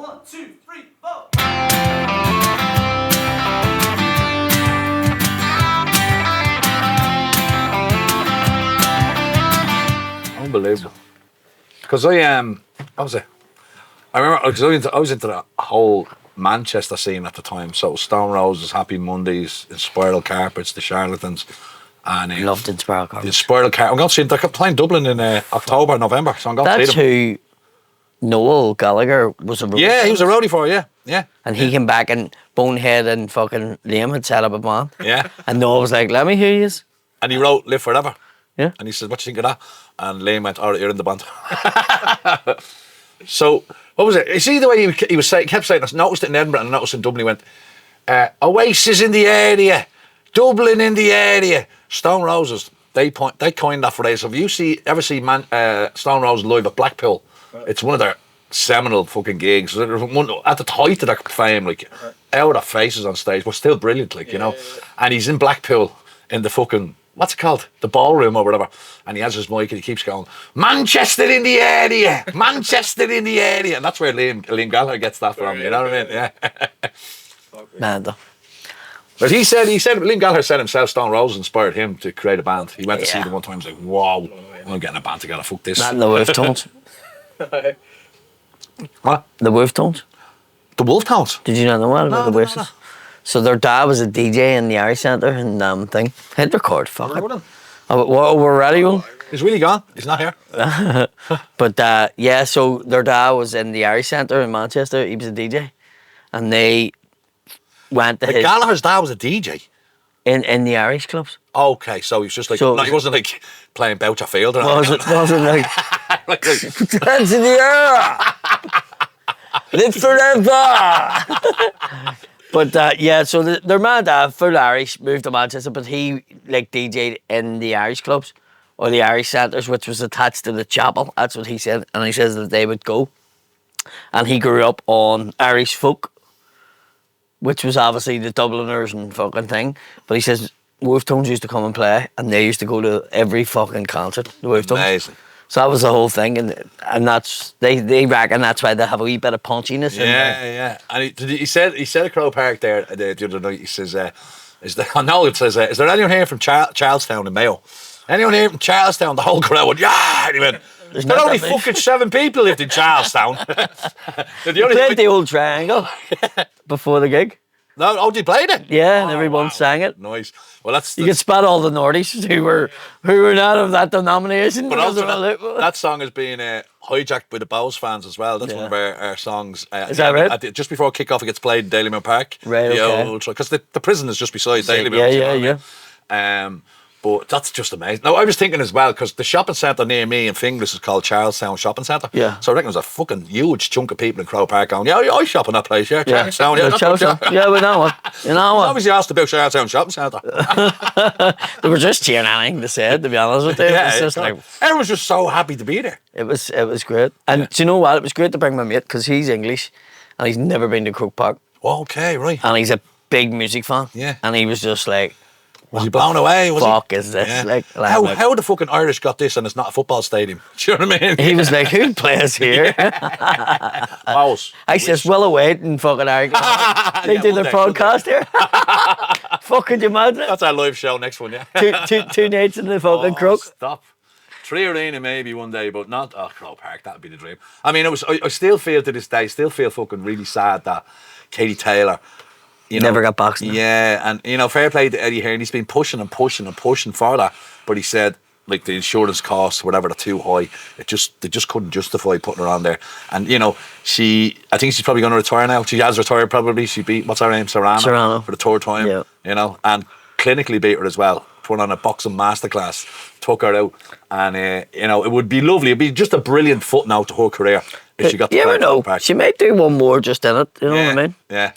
1, 2, 3, 4. Unbelievable. Because what was it? I remember because I was into the whole Manchester scene at the time. So Stone Roses, Happy Mondays, Spiral Carpets, the Charlatans, and Loved in Spiral Carpets. the Spiral Carpets. I'm going to see. They're playing Dublin in October, November. So I'm going to That's see them. who Noel Gallagher was a roadie. Yeah, he was a roadie for. Yeah. And he came back and Bonehead and fucking Liam had set up a band. Yeah. And Noel was like, let me hear you. And he wrote "Live Forever." Yeah. And he said, "What do you think of that?" And Liam went, "All right, you're in the band." So what was it? You see the way he was saying, kept saying, I noticed it in Edinburgh and I noticed in Dublin. He went, "Oasis in the area, Dublin in the area." Stone Roses, they coined that phrase. If you ever see Stone Roses live at Blackpool, it's one of their seminal fucking gigs. At the height of their fame, like out of their faces on stage, but still brilliant, like you know. And he's in Blackpool in the fucking, what's it called? The ballroom or whatever. And he has his mic and he keeps going, "Manchester in the area, Manchester in the area." And that's where Liam Gallagher gets that from, you know what I mean? Yeah. Man, though. But Liam Gallagher said himself, Stone Roses inspired him to create a band. He went to see them one time, he was like, "Wow, I'm getting a band together, fuck this." That and the Wolf Tones. What? The Wolf Tones. The Wolf Tones? Did you not know that about the Wolves? No. So their dad was a DJ in the Irish Centre and thing. Hit record, fuck it. Him. Oh, we're ready one. He's really gone. He's not here. But yeah, so their dad was in the Irish Centre in Manchester. He was a DJ, and they went to his Gallagher's dad was a DJ. in the Irish clubs. Okay, so he was just like, So- no, he wasn't like playing Boucher Field or Wasn't like like, hands in the air, live forever. But yeah, so their man dad, full Irish, moved to Manchester, but he like DJ'd in the Irish clubs or the Irish centres, which was attached to the chapel. That's what he said, and he says that they would go. And he grew up on Irish folk, which was obviously the Dubliners and fucking thing. But he says Wolf Tones used to come and play, and they used to go to every fucking concert. The Wolf Tones. amazing. So that was the whole thing, and that's they reckon that's why they have a wee bit of punchiness. Yeah. And he said at Crow Park there the other night. He says, "Is there anyone here from Charlestown in Mayo? Anyone here from Charlestown?" The whole crowd went, "Yeah." And he went, "There's only fucking 7 people lived in Charlestown." They played the old triangle before the gig. No, they played it. Yeah, and everyone sang it. Nice. Well, You could spot all the Nordies who were not of that denomination. But also that song is being hijacked by the Bows fans as well. That's one of our songs. Is that right? Just before kick-off, it gets played in Dalymount Park. Right, okay. Because the prison is just beside Dalymount. Yeah. But that's just amazing. Now, I was thinking as well, because the shopping centre near me in Finglas is called Charlestown Shopping Centre. Yeah. So I reckon there's a fucking huge chunk of people in Crow Park going, "Yeah, I shop in that place, yeah. Charlestown, yeah. Charlestown. Yeah, we know what. You know what? Obviously asked about Charlestown Shopping Centre. They were just cheering anything they said, to be honest with you. It was just like, everyone's just so happy to be there. it was great. And do you know what? It was great to bring my mate, because he's English, and he's never been to Croke Park. Okay, right. And he's a big music fan. Yeah. And he was just like, Was he blown away? Was fuck he? is this? Yeah. Like, How the fucking Irish got this and it's not a football stadium? Do you know what I mean? he was like, who plays here? Bows. I says, well await in fucking Ireland. They do their podcast here. Fuck, could you imagine it? That's our live show next one, yeah. Two nights in the fucking crook. Stop. 3 Arena maybe one day, but not Crow Park. That'd be the dream. I mean, I still feel to this day, fucking really sad that Katie Taylor, Never got boxed. Yeah, and fair play to Eddie Hearn. He's been pushing for that, but he said like the insurance costs, whatever, they're too high. They just couldn't justify putting her on there. And I think she's probably going to retire now. She has retired probably. She beat what's her name, Serrano for the third time. Yeah. And clinically beat her as well. Put on a boxing masterclass, took her out, and it would be lovely. It'd be just a brilliant footnote to her career if she got to you play never know. Park. She might do one more just in it. You know what I mean? Yeah.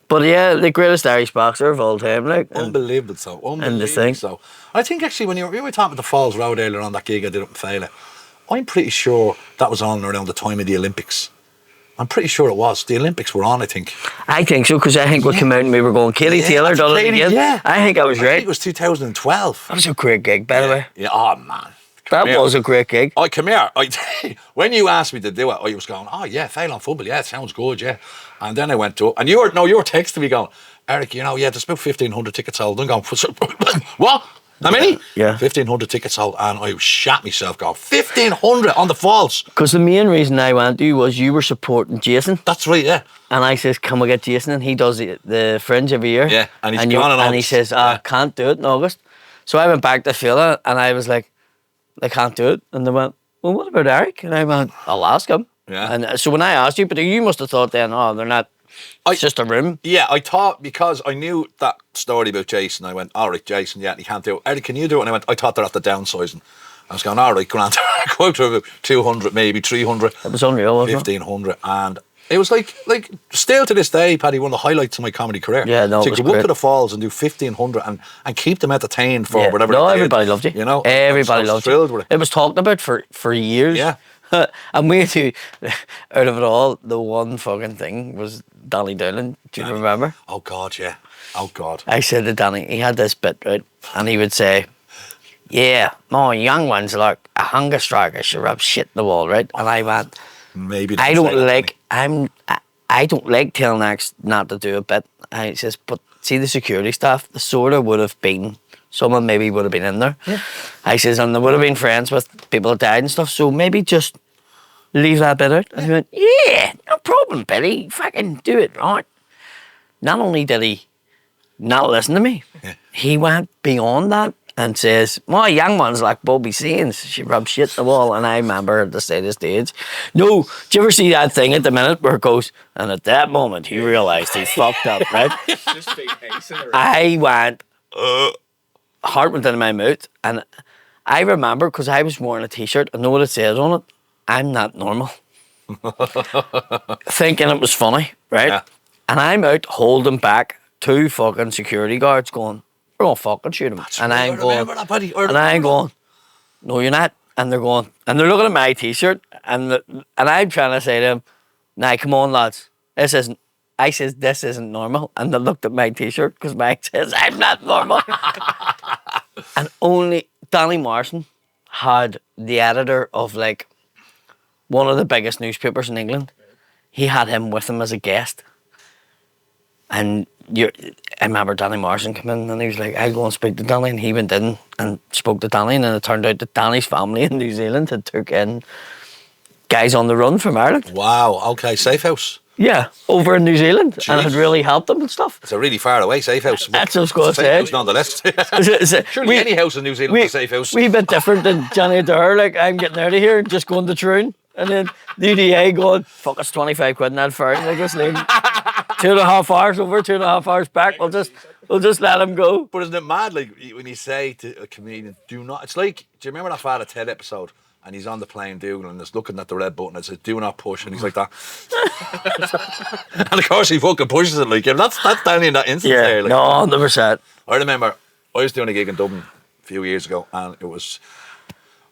But yeah, the greatest Irish boxer of all time, like. Unbelievable so. And the thing. So. I think actually when you were talking about the Falls Road earlier on that gig I did up in Fela, I'm pretty sure that was on around the time of the Olympics. I'm pretty sure it was. The Olympics were on, I think. I think so, because I think we came out and we were going, Katie Taylor done it again. Yeah. I think I was I right. think it was 2012. That was a great gig, by the way. Yeah, oh man. That here. was a great gig. Come here. When you asked me to do it, I was going, oh yeah, Fail on Football, yeah, it sounds good, yeah. And then I went to, and you were texting me going, Eric, yeah, there's about 1,500 tickets sold. I'm going, what? How many? Yeah. 1,500 tickets sold, and I shat myself going, 1,500 on the falls. Because the main reason I went to was you were supporting Jason. That's right, yeah. And I says, can we get Jason? And he does the Fringe every year. Yeah, and he's gone in and he August. says, I can't do it in August. So I went back to Fila and I was like, I can't do it. And they went, well, what about Eric? And I went, I'll ask him. Yeah. And so when I asked you, but you must have thought then, oh, they're not, it's just a room. Yeah, I thought, because I knew that story about Jason, I went, all right, Jason, yeah, he can't do it. Eric, can you do it? And I thought they're after downsizing. I was going, all right, Grant, go out to about 200, maybe 300. It was unreal, wasn't 1,500. And it was like still to this day, Paddy, one of the highlights of my comedy career. Yeah, no, so it was you could walk great. to the falls and do 1,500 and keep them entertained for whatever No, they did. everybody loved you. You know? Everybody I was loved thrilled you. with it. It was talked about for years. Yeah. And we two, out of it all, the one fucking thing was Danny Doolan. Do you remember? Oh, God, yeah. Oh, God. I said to Danny, he had this bit, right? And he would say, yeah, my young ones are like a hunger striker. She rubs shit in the wall, right? And I went, Maybe I don't like telling acts not to do a bit. I says, but see the security staff, the sort of would have been, someone maybe would have been in there. Yeah. I says, and they would have been friends with people that died and stuff, so maybe just leave that bit out. And he went, yeah, no problem, Billy. Fucking do it, right? Not only did he not listen to me, he went beyond that and says, my young one's like Bobby Sains. She rubs shit in the wall. And I remember her to say the stage, no, do you ever see that thing at the minute where it goes, and at that moment he realised he fucked up, right? I went, heart went into my mouth. And I remember, because I was wearing a t-shirt, I know what it says on it, I'm not normal. Thinking it was funny, right? Yeah. And I'm out holding back 2 fucking security guards going, we're gonna fucking shoot him. And I'm going, no, you're not. And they're going, and they're looking at my t-shirt, and I'm trying to say to them, nah, come on, lads, this isn't. I says, this isn't normal. And they looked at my t-shirt because mine says I'm not normal. And only Danny Morrison had the editor of like one of the biggest newspapers in England. He had him with him as a guest. And I remember Danny Morrison came in and he was like, I'll go and speak to Danny. And he went in and spoke to Danny. And then it turned out that Danny's family in New Zealand had took in guys on the run from Ireland. Wow, okay, safe house. Yeah, over in New Zealand. Jeez. And it had really helped them and stuff. It's a really far away safe house. That's what I was going to Safe say. house nonetheless. Surely any house in New Zealand is a safe house. We bit different than Johnny Adair. Like, I'm getting out of here and just going to Troon. And then the UDA going, fuck, it's 25 quid in that ferry. Like, just leave 2.5 hours over, 2.5 hours back. We'll just let him go. But isn't it mad, like, when you say to a comedian, do not, it's like, do you remember that Father Ted episode? And he's on the plane doing and he's looking at the red button and it says, do not push. And he's like that. And of course he fucking pushes it, like, that's Danny in that instance there. Like, no, 100%. I remember I was doing a gig in Dublin a few years ago, and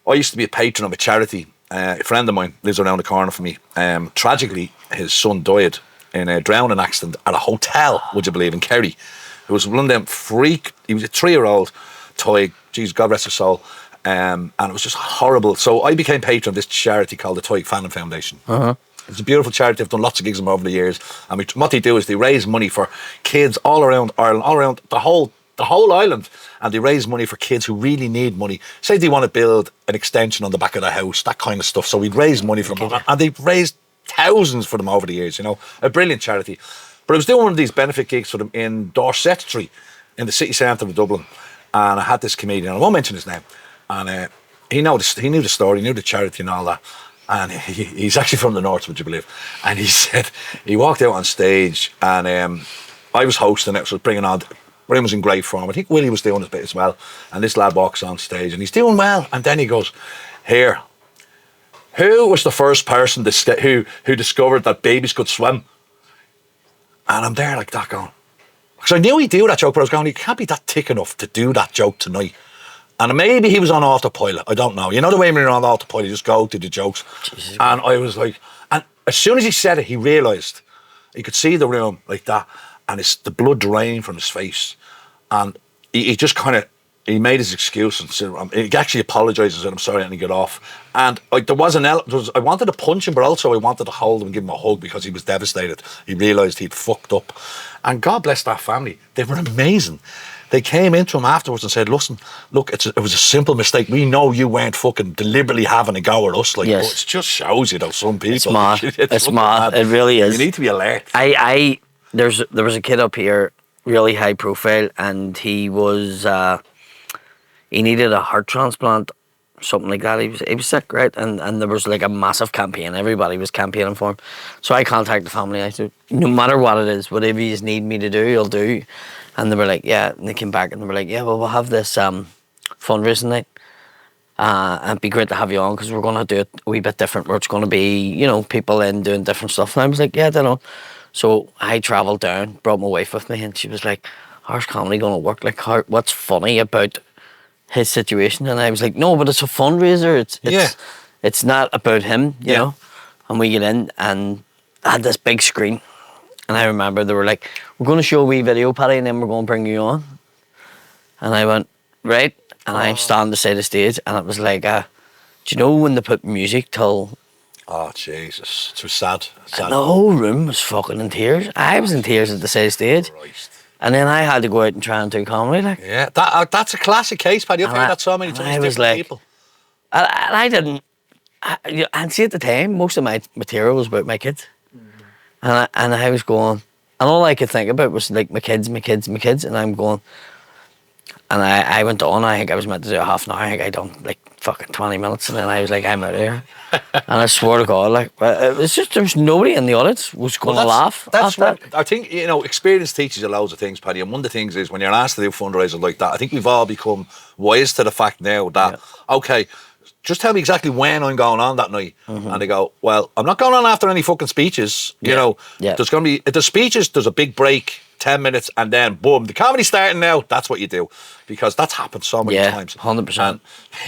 I used to be a patron of a charity. A friend of mine lives around the corner from me. Tragically, his son died in a drowning accident at a hotel, would you believe, in Kerry. It was one of them he was a 3-year-old toy, Jesus, God rest his soul. And it was just horrible. So I became patron of this charity called the Toy Fannin Foundation. It's a beautiful charity. I've done lots of gigs with them over the years. And what they do is they raise money for kids all around Ireland, all around the whole island. And they raise money for kids who really need money. Say they want to build an extension on the back of their house, that kind of stuff. So we'd raise money for them. And they've raised thousands for them over the years, you know. A brilliant charity. But I was doing one of these benefit gigs for them in Dorsetry, in the city centre of Dublin. And I had this comedian, I won't mention his name. And he knew the story, he knew the charity and all that. And he's actually from the north, would you believe? And he said, he walked out on stage and I was hosting it, so bringing on, Brian was in great form. I think Willie was doing his bit as well. And this lad walks on stage and he's doing well. And then he goes, here, who was the first person who discovered that babies could swim? And I'm there like that going, because I knew he'd do that joke, but I was going, he can't be that thick enough to do that joke tonight. And maybe he was on autopilot, I don't know. You know the way when you're on autopilot, you just go to the jokes. Jesus. And I was like, and as soon as he said it, he realised, he could see the room like that, and the blood drained from his face. And he just kind of he made his excuse and said, he actually apologised and said, I'm sorry, and he got off. And there was I wanted to punch him, but also I wanted to hold him and give him a hug because he was devastated. He realised he'd fucked up. And God bless that family. They were amazing. They came into him afterwards and said, listen, look, it was a simple mistake. We know you weren't fucking deliberately having a go at us. Like, Yes. But it just shows you, though, some people. It's mad. It's fucking mad. It really is. You need to be alert. There was a kid up here, really high profile, and he was he needed a heart transplant, something like that. He was sick, right? And there was like a massive campaign. Everybody was campaigning for him. So I contacted the family. I said, no matter what it is, whatever you need me to do, I'll do. And they were like, yeah. And they came back and they were like, yeah, well, we'll have this fundraising night. And it'd be great to have you on because we're going to do it a wee bit different where it's going to be, you know, people in doing different stuff. And I was like, yeah, I don't know. So I travelled down, brought my wife with me, and she was like, how's comedy going to work? Like, what's funny about his situation? And I was like, no, but it's a fundraiser. It's not about him, you know. And we get in and I had this big screen. And I remember they were like, we're going to show a wee video, Paddy, and then we're going to bring you on. And I went, right. And I'm standing beside the stage, and it was like, do you know when they put music till... Oh, Jesus. It was sad. And the whole room was fucking in tears. I was in tears at the side stage. Christ. And then I had to go out and try and do comedy. Like. Yeah, that's a classic case, Paddy. I've heard that so many times. I was like... People. And I didn't... And see, at the time, most of my material was about my kids. And I was going... And all I could think about was like my kids. And I'm going... And I went on. I think I was meant to do a half an hour. I think I done like fucking 20 minutes. And then I was like, I'm out of here. And I swear to God, like, it was just, there was nobody in the audience was going to laugh. That's what I think, you know, experience teaches you loads of things, Paddy. And one of the things is when you're asked to do fundraisers like that, I think we've all become wise to the fact now that, okay, just tell me exactly when I'm going on that night. And they go, well, I'm not going on after any fucking speeches. You know, there's going to be, if there's speeches, there's a big break, 10 minutes, and then boom, the comedy's starting now. That's what you do. Because that's happened so many times. 100%. And,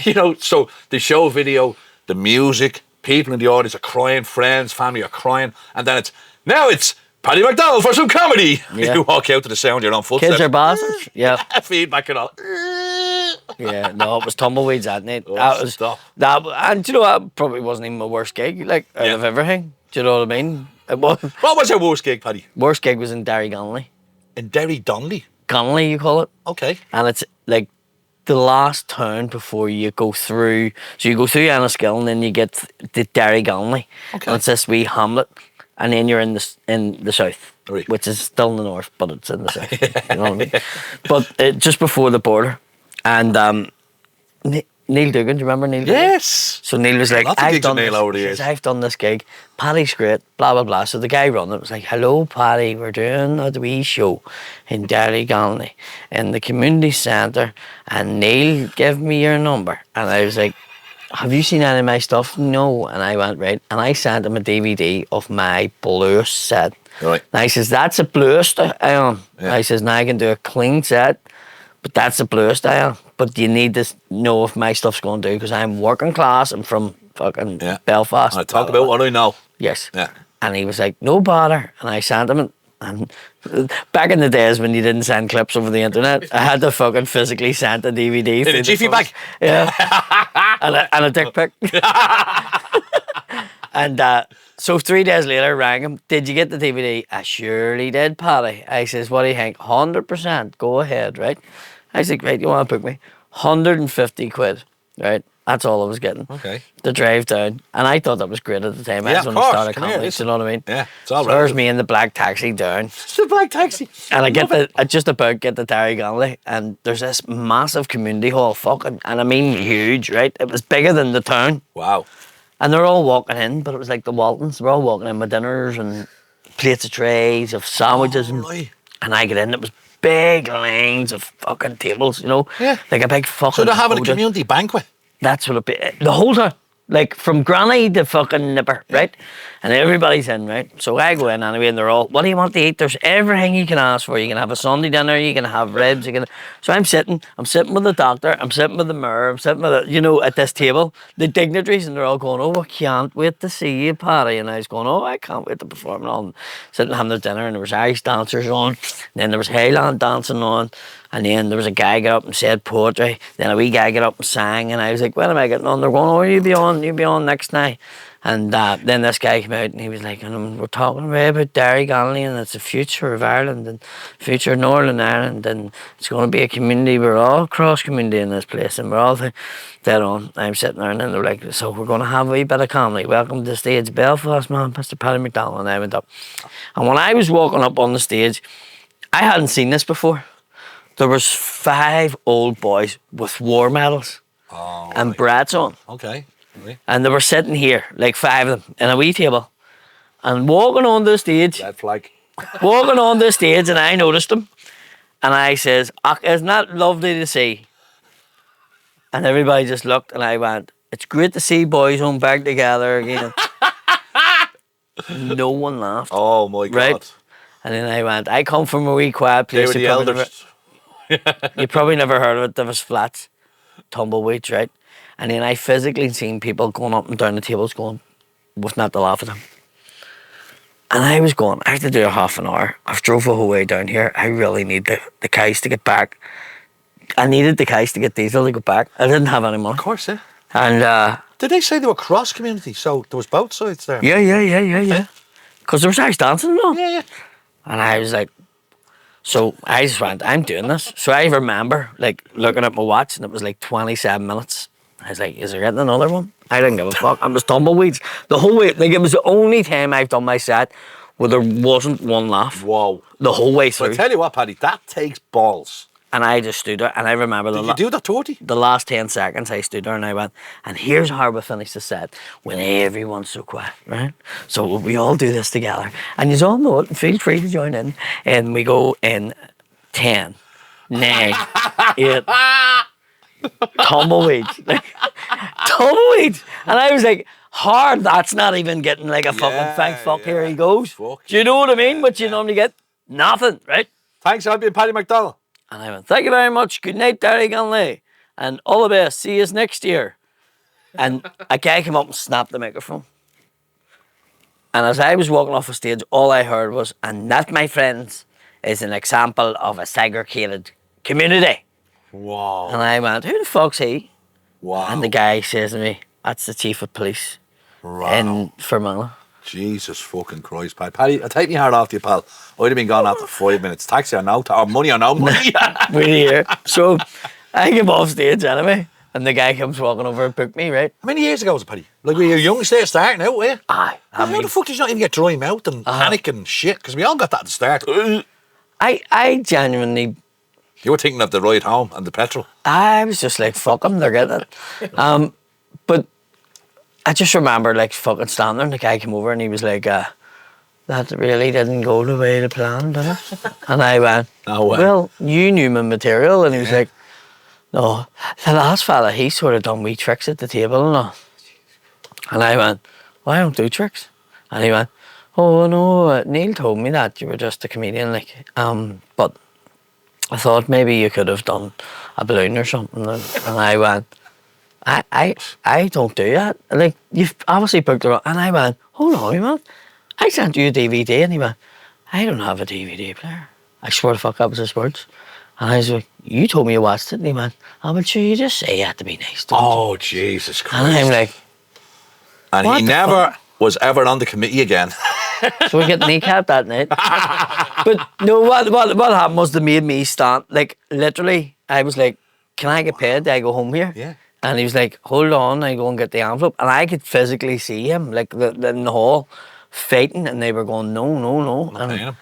you know, so the show video, the music, people in the audience are crying, friends, family are crying, and then it's Paddy McDowell for some comedy. You walk out to the sound, you're on footsteps. Kids are bastards. Yeah. Feedback and all. Yeah, no, it was tumbleweeds that night. That and do you know what? Probably wasn't even my worst gig, like, out of everything. Do you know what I mean? It was. What was your worst gig, Paddy? Worst gig was in Derrygonnelly. In Derrygonnelly? Connolly, you call it. Okay. And it's like the last town before you go through. So you go through Enniskillen and then you get to Derrygonnelly. Okay. And it's this wee hamlet. And then you're in the south, right, which is still in the north, but it's in the south. You know what I mean? But just before the border. And Neil Dugan, do you remember Neil Dugan? Yes. So Neil was like, I've done this gig. Paddy's great, blah, blah, blah. So the guy running it was like, hello, Paddy, we're doing a wee show in Derrygonnelly in the community centre. And Neil, give me your number. And I was like, have you seen any of my stuff? No. And I went, right. And I sent him a DVD of my blues set. Right. And I says, that's a blues style. Yeah. I says, now I can do a clean set. But that's the blues style. But you need to know if my stuff's going to do because I'm working class. I'm from fucking Belfast. And I talk about what I know. Yes. Yeah. And he was like, no bother. And I sent him it. And back in the days when you didn't send clips over the internet, I had to fucking physically send a DVD. In a jiffy bag? Yeah. and a dick pic. And so 3 days later, I rang him. Did you get the DVD? I surely did, Paddy. I says, what do you think? 100%. Go ahead, right? I said, right, you want to book me? 150 quid, right? That's all I was getting. Okay. The drive down. And I thought that was great at the time. I was going to start a comedy, you know what I mean? Yeah, it's all right. So there's me in the black taxi down. It's the black taxi. And I just about get the Derrygonnelly, and there's this massive community hall, fucking, and I mean huge, right? It was bigger than the town. Wow. And they're all walking in, but it was like the Waltons. They're all walking in with dinners and plates of trays of sandwiches. And I get in, it was big lines of fucking tables, you know? Yeah. Like a big fucking... So they're having a community banquet? That's what it be. The whole time. Like from granny to fucking nipper, right? And everybody's in, right? So I go in anyway, and they're all, what do you want to eat? There's everything you can ask for. You can have a Sunday dinner, you can have ribs, you can. So I'm sitting with the doctor, I'm sitting with the mayor, I'm sitting with, at this table, the dignitaries, and they're all going, oh, I can't wait to see you, Paddy. And I was going, oh, I can't wait to perform and all. And sitting having their dinner, and there was Irish dancers on, and then there was Highland dancing on. And then there was a guy get up and said poetry. Then a wee guy get up and sang. And I was like, when am I getting on? They're going, oh, you'll be on next night. And then this guy came out and he was like, and we're talking about Derry Ganley, and it's the future of Ireland and future of Northern Ireland, and it's going to be a community. We're all cross community in this place, and we're all dead on. I'm sitting there, and then they're like, so we're going to have a wee bit of comedy. Welcome to the stage, Belfast, man, Mr. Paddy McDonnell. And I went up. And when I was walking up on the stage, I hadn't seen this before. There was 5 old boys with war medals and brats on. Okay. Really? And they were sitting here, like 5 of them, in a wee table. And walking on the stage. Red flag. Walking on the stage, and I noticed them. And I says, isn't that lovely to see? And everybody just looked, and I went, it's great to see boys home back together again. No one laughed. Oh my God. Right? And then I went, I come from a wee quiet place. They were the elders. You probably never heard of it. There was flats, tumbleweeds, right? And then I physically seen people going up and down the tables going, what's not to laugh at them? And I was going, I have to do a half an hour. I've drove the whole way down here. I really need the cash to get back. I needed the cash to get diesel to go back. I didn't have any money. Of course, yeah. And did they say they were cross community? So there was both sides there. Yeah. Because there was Irish dancing and all. Yeah. And I was like, so I just went, I'm doing this. So I remember like looking at my watch, and it was like 27 minutes. I was like, is there getting another one? I didn't give a fuck. I was tumbleweeds the whole way. Like, it was the only time I've done my set where there wasn't one laugh. Whoa. The whole way through. But I tell you what, Paddy, that takes balls. And I just stood there, and I remember Did you do that 40? the last 10 seconds I stood there, and I went, and here's how we finish the set, when everyone's so quiet, right? So we all do this together. And you all know it, and feel free to join in. And we go in 10, 9, 8, tumbleweeds. Tumbleweeds. And I was like, hard, that's not even getting like a fucking thank fuck, here he goes. Fuck. Do you know what I mean? What you normally get? Nothing, right? Thanks, I've been Paddy McDonnell. And I went, thank you very much. Good night, Derry Ganley. And all the best. See you next year. And a guy came up and snapped the microphone. And as I was walking off the stage, all I heard was, and that, my friends, is an example of a segregated community. Wow. And I went, who the fuck's he? Wow. And the guy says to me, that's the chief of police in Fermanagh. Jesus fucking Christ, Paddy. Paddy, I'll take my heart off you, pal. I'd have been gone after 5 minutes. Taxi or no, or money or no money. We're here. So I came off stage anyway, and the guy comes walking over and booked me, right? How many years ago was it, Paddy? Like, were you a young state starting out, were you? Aye. How the fuck did you not even get dry mouth and panic and shit? Because we all got that at the start. I genuinely... You were thinking of the ride home and the petrol. I was just like, fuck them, they're getting it. But I just remember like fucking standing there, and the guy came over and he was like, that really didn't go the way the plan, did it? And I went, No way. well, you knew my material. And he was like, no, the last fella, he sort of done wee tricks at the table and all. And I went, well, I don't do tricks. And he went, oh no, Neil told me that you were just a comedian, like, but I thought maybe you could have done a balloon or something. And I went, I don't do that. Like, you've obviously booked the wrong. And I went, hold on, man. I sent you a DVD. And he went, I don't have a DVD player. I swear to fuck, that was his words. And I was like, you told me you watched it. And he went, oh, but sure, you just say you had to be nice. Oh, Jesus Christ. And I'm like, and what he the never fuck? was ever on the committee again. So we get kneecapped that night. But no, what happened was they made me stand. Like, literally, I was like, can I get paid? Do I go home here? Yeah. And he was like, hold on, I go and get the envelope. And I could physically see him, like, in the hall, fighting, and they were going, no. Not paying him.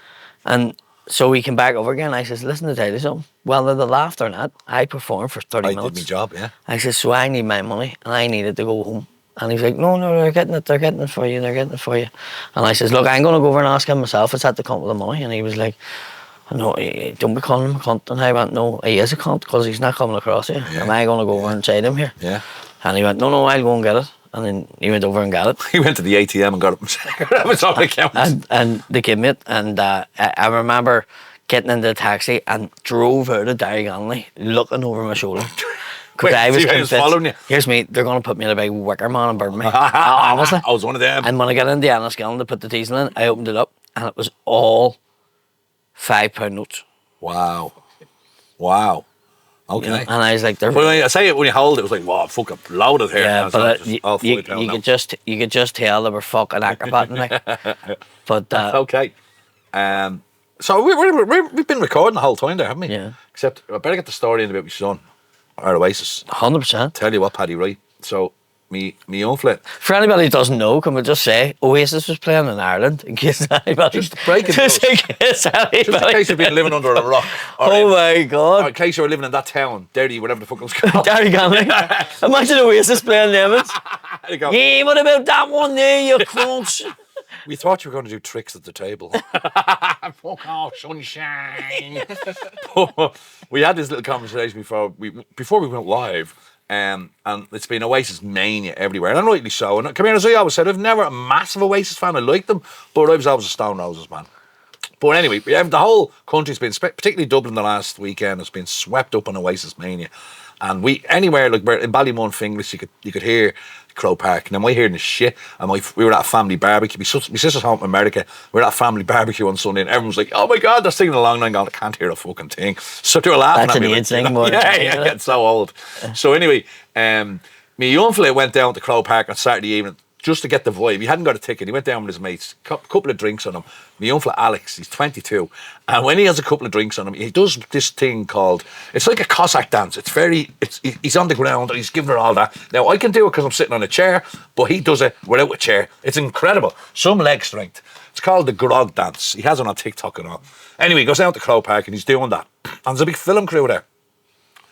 And so we came back over again. I says, listen, to tell you something. Whether they laughed or not, I performed for 30 I minutes. did my job, yeah. I said, so I need my money, and I needed to go home. And he was like, no, they're getting it for you. And I says, look, I'm going to go over and ask him myself. It's had to come with the money. And he was like, no, don't be calling him a cunt. And I went, no, he is a cunt because he's not coming across here. Yeah. Am I going to go over and say to him here? Yeah. And he went, no, I'll go and get it. And then he went over and got it. He went to the ATM and got it. That was all it counts. And they gave me it. And I remember getting into the taxi and drove out of Derrygonnelly looking over my shoulder. Because I was convinced, following you. Here's me, they're going to put me in a big wicker man and burn me. Honestly. I was one of them. And when I got into the Enniskillen to put the diesel in, I opened it up and it was all £5 notes. Wow. Wow. Okay. You know? And I was like, Well, I say it when you hold it, it was like, wow, fucking loaded here. yeah, but you could just tell they were fucking acrobating like. But okay. So we've been recording the whole time there, haven't we? Yeah. Except I better get the story in about my son, our Oasis. 100%. Tell you what, Paddy, right? So me own flat. For anybody who doesn't know, can we just say Oasis was playing in Ireland in case anybody Just breaking just in case anybody. Just in case you've been living under a rock. Oh my God. Or in case you were living in that town, Derry, whatever the fuck it was called. Derrygonnelly. Imagine Oasis playing Lemons. There you go. Yeah, what about that one there, you crunch? We thought you were going to do tricks at the table. Fuck off, sunshine. We had this little conversation before we went live, and it's been Oasis mania everywhere, and rightly so. And come here, as I always said, I've never a massive Oasis fan. I liked them, but I was always a Stone Roses man. But anyway, the whole country's been, particularly Dublin, the last weekend has been swept up on Oasis mania. And anywhere like in Ballymun, Finglas, you could hear Crow Park. Now, my hearing is shit. And we were at a family barbecue. My sister's home in America. We were at a family barbecue on Sunday, and everyone's like, "Oh my God, they're singing along." And I'm going, "I can't hear a fucking thing." So they were laughing That's at me. an age thing, more. Yeah, it's so old. So anyway, my young fella went down to Crow Park on Saturday evening just to get the vibe. He hadn't got a ticket. He went down with his mates, couple of drinks on him. My young fella Alex, he's 22, and when he has a couple of drinks on him, he does this thing called, it's like a Cossack dance. He's on the ground and he's giving her all that. Now I can do it because I'm sitting on a chair, but he does it without a chair. It's incredible. Some leg strength. It's called the grog dance. He has it on TikTok and all. Anyway, he goes down to Crow Park and he's doing that. And there's a big film crew there.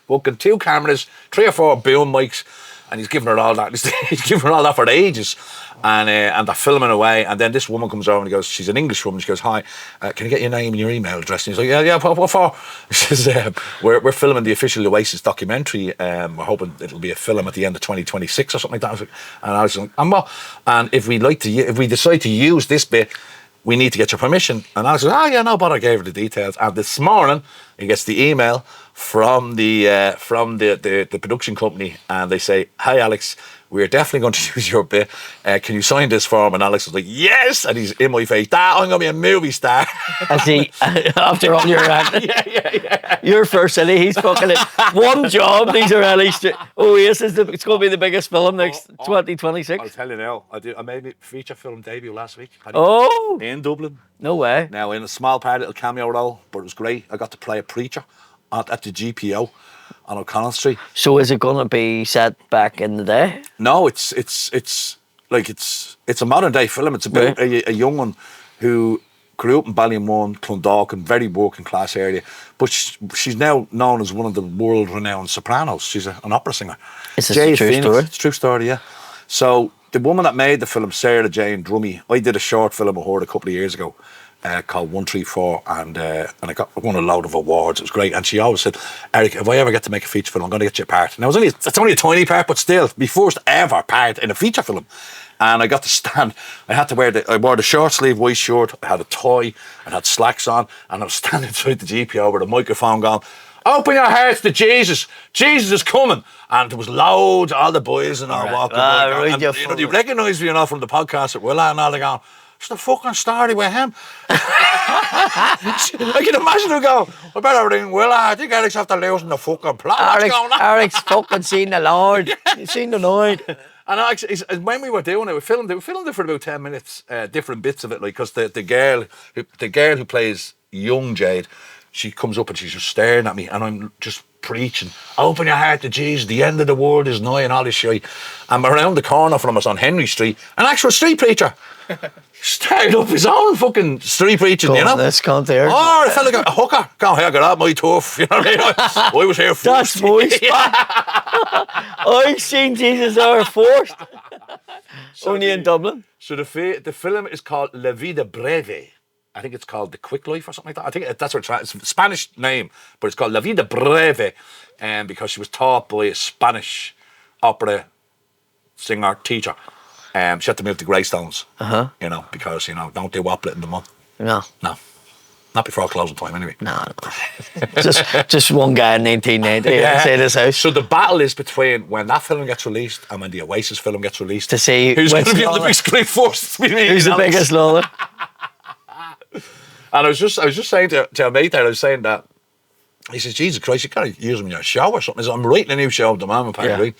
Fucking 2 cameras, 3 or 4 boom mics. And he's giving her all that. He's giving her all that for ages. And they're filming away. And then this woman comes over and goes, she's an English woman. She goes, "Hi, can you get your name and your email address?" And he's like, yeah, what for? She says, we're filming the official Oasis documentary. We're hoping it'll be a film at the end of 2026 or something like that. And I was like, and if we decide to use this bit, we need to get your permission. And Alex says, "Oh yeah, no bother." I gave her the details. And this morning, he gets the email from the production company, and they say, "Hi Alex, we're definitely going to use your bit. Can you sign this form?" And Alex was like, "Yes," and he's in my face. "Dad, I'm going to be a movie star." As he, after all your acting. Yeah. You're first, silly. He's fucking it. One job. These are Oasis. It's going to be the biggest film next 2026. I'll tell you now. I made a feature film debut last week. Oh, in Dublin. No way. Now in a small part, little cameo role, but it was great. I got to play a preacher at the GPO on O'Connell Street. So is it going to be set back in the day? No, it's a modern day film. It's about a young one who grew up in Ballymun, Clondalkin, very working class area, but she's now known as one of the world renowned sopranos. She's an opera singer. Is this a true story? It's a true story, yeah. So the woman that made the film, Sarah Jane Drummy, I did a short film with her a couple of years ago. Called 134, and I won a load of awards. It was great, and she always said, "Eric, if I ever get to make a feature film, I'm going to get you a part." Now it's only a tiny part, but still, my first ever part in a feature film. And I got to stand. I wore the short sleeve white shirt. I had a tie. I had slacks on, and I was standing inside the GPO with a microphone going, "Open your hearts to Jesus. Jesus is coming." And there was loads, all the boys and all walking by. And they recognised me from the podcast at Willa, and all they going, "It's the fucking story with him." I can imagine them going, "I better ring Willa. I think Eric's after losing the fucking plot." Eric's fucking seen the Lord. He's seen the Lord. And actually, when we were doing it, we filmed it for about 10 minutes, different bits of it, like, because the girl who plays young Jade, she comes up and she's just staring at me, and I'm just preaching, "Open your heart to Jesus, the end of the world is nigh," and all this shit. And around the corner from us on Henry Street, an actual street preacher started up his own fucking street preaching, you know? This cunt here. Oh, I felt like a hooker. Go here, get out my turf. You know what I mean? I was here first. That's my spot. I've seen Jesus there first. Only in Dublin. So the film is called La Vida Breve. I think it's called The Quick Life or something like that. I think that's what it's a Spanish name, but it's called La Vida Breve, because she was taught by a Spanish opera singer, teacher. She had to move to Greystones. You know, because don't do Waplet in the mud. No. No, not before closing time anyway. No. just one guy in 1990 inside his house. So the battle is between when that film gets released and when the Oasis film gets released. To see who's going to be on the Lalor. big screen first. Who's the biggest Lalor? And I was just saying to a mate there, I was saying that, he says, Jesus Christ, you got to use them in your show or something. He says, I'm writing a new show at the moment, Paddy. Right?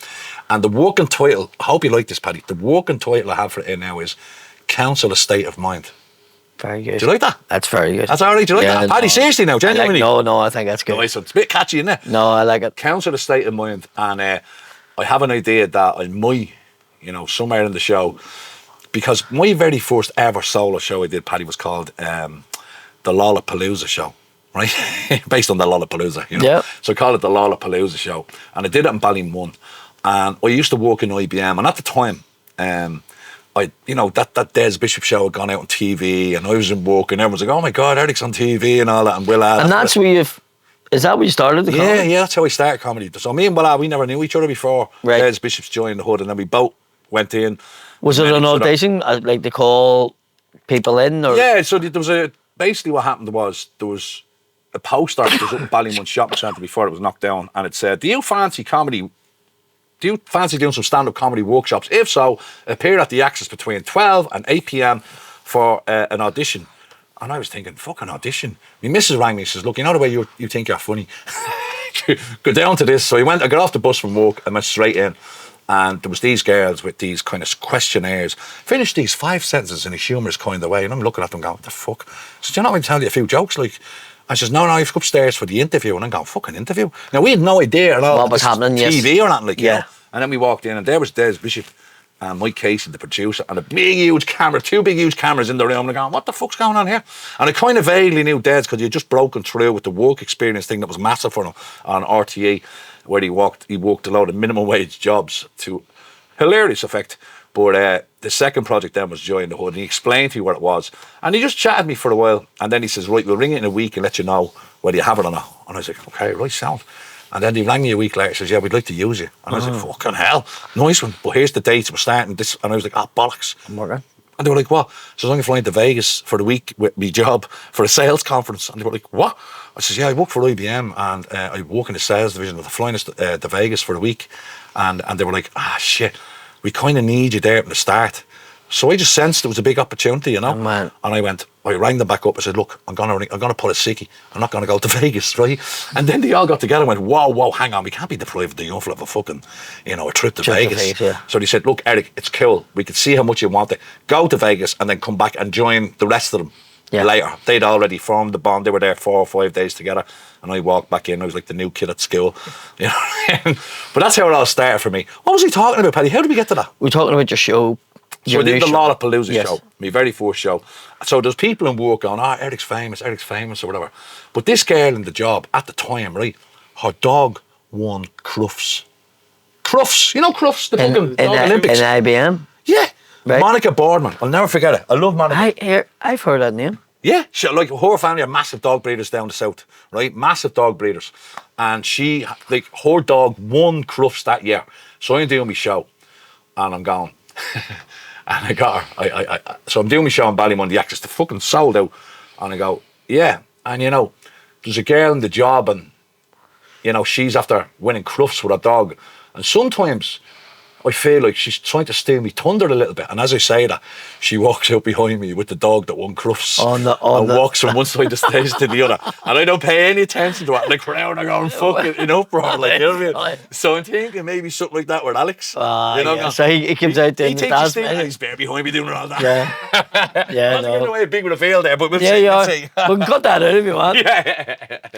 And the working title, I hope you like this, Paddy. The working title I have for it now is Counsel a State of Mind. Very good. Do you like that? That's very good. That's all right. Do you like that? Paddy, seriously now, genuinely? No, I think that's good. Nice one. It's a bit catchy, isn't it? No, I like it. Counsel a State of Mind. And I have an idea that I might, somewhere in the show, because my very first ever solo show I did, Paddy, was called the Lollapalooza Show. Right, based on the Lollapalooza, Yeah. So I call it the Lollapalooza Show, and I did it in Ballymun, and I used to work in IBM, and at the time, that Dez Bishop show had gone out on TV, and I was in work, and everyone's like, "Oh my God, Eric's on TV and all that," and Will. And that's where is that where you started the comedy? Yeah, that's how I started comedy. So me and Will, we never knew each other before. Right. Dez Bishop's joined the hood, and then we both went in. Was it an audition? Like they call people in, or Yeah, so there was basically what happened was there was a poster that was up in Ballymun Shopping Centre before it was knocked down, and it said, do you fancy doing some stand-up comedy workshops? If so, appear at the Axis between 12 and 8 p.m. for an audition. And I was thinking, fucking audition. My missus rang me and says, look, you know the way you think you're funny? Go down to this. So I got off the bus from work and went straight in. And there was these girls with these kind of questionnaires. Finished these 5 sentences in a humorous kind of way. And I'm looking at them going, what the fuck? So do you know, I tell you a few jokes like... I says, no, you have to go upstairs for the interview. And I'm going, fucking interview? Now, we had no idea at all. What was happening, TV or nothing, you Yeah. know? And then we walked in, and there was Dez Bishop and Mike Casey, the producer, and a big, huge camera, 2 big, huge cameras in the room. And I'm going, what the fuck's going on here? And I kind of vaguely knew Dez because he had just broken through with the work experience thing that was massive for him on RTE, where he worked a load of minimum wage jobs to hilarious effect. But the second project then was Joy in the Hood, and he explained to me what it was. And he just chatted me for a while, and then he says, right, we'll ring it in a week and let you know whether you have it or not. And I was like, okay, right, sound. And then he rang me a week later and says, yeah, we'd like to use you. And I was like, fucking hell, nice one. But here's the dates, we're starting this. And I was like, bollocks. Okay. And they were like, what? So I'm flying to Vegas for the week with me job for a sales conference. And they were like, what? I says, yeah, I work for IBM, and I work in the sales division of the flying us to Vegas for a week. And they were like, shit, we kind of need you there at the start. So I just sensed it was a big opportunity, you know. Oh, man. And I rang them back up. I said, look, I'm gonna pull a sickie. I'm not gonna go to Vegas, right? And then they all got together and went, whoa, hang on, we can't be deprived of the young fella of a fucking, a trip to Vegas. Yeah. So they said, look, Eric, it's cool. We could see how much you want it. Go to Vegas and then come back and join the rest of them later. They'd already formed the bond. They were there 4 or 5 days together. And I walked back in. I was like the new kid at school. You know? But that's how it all started for me. What was he talking about, Paddy? How did we get to that? We're talking about your show. So I did the Lollapalooza Yes. show, my very first show. So there's people in work going, Eric's famous, or whatever. But this girl in the job at the time, right, her dog won Crufts. Crufts, you know Crufts, the fucking Olympics. In IBM? Yeah. Right. Monica Boardman, I'll never forget it. I love Monica. I've heard that name. Yeah, her family are massive dog breeders down the south, right? Massive dog breeders. And her dog won Crufts that year. So I'm doing my show, and I'm going... And I got her. So I'm doing my show in Ballymun, the Axis, the fucking sold out. And I go, yeah. And there's a girl in the job, and she's after winning Crufts with her dog. And sometimes I feel like she's trying to steal me thunder a little bit. And as I say that, she walks out behind me with the dog that won Crufts and walks from one side of the stage to the other. And I don't pay any attention to it. And the crowd are going fucking in uproar, like, you know what I mean? So I'm thinking maybe something like that with Alex. So he comes out there he takes his thing, and he's bare behind me doing all that. Yeah, I'm giving away a big reveal there, but we'll see. We can cut that out if you want. Yeah.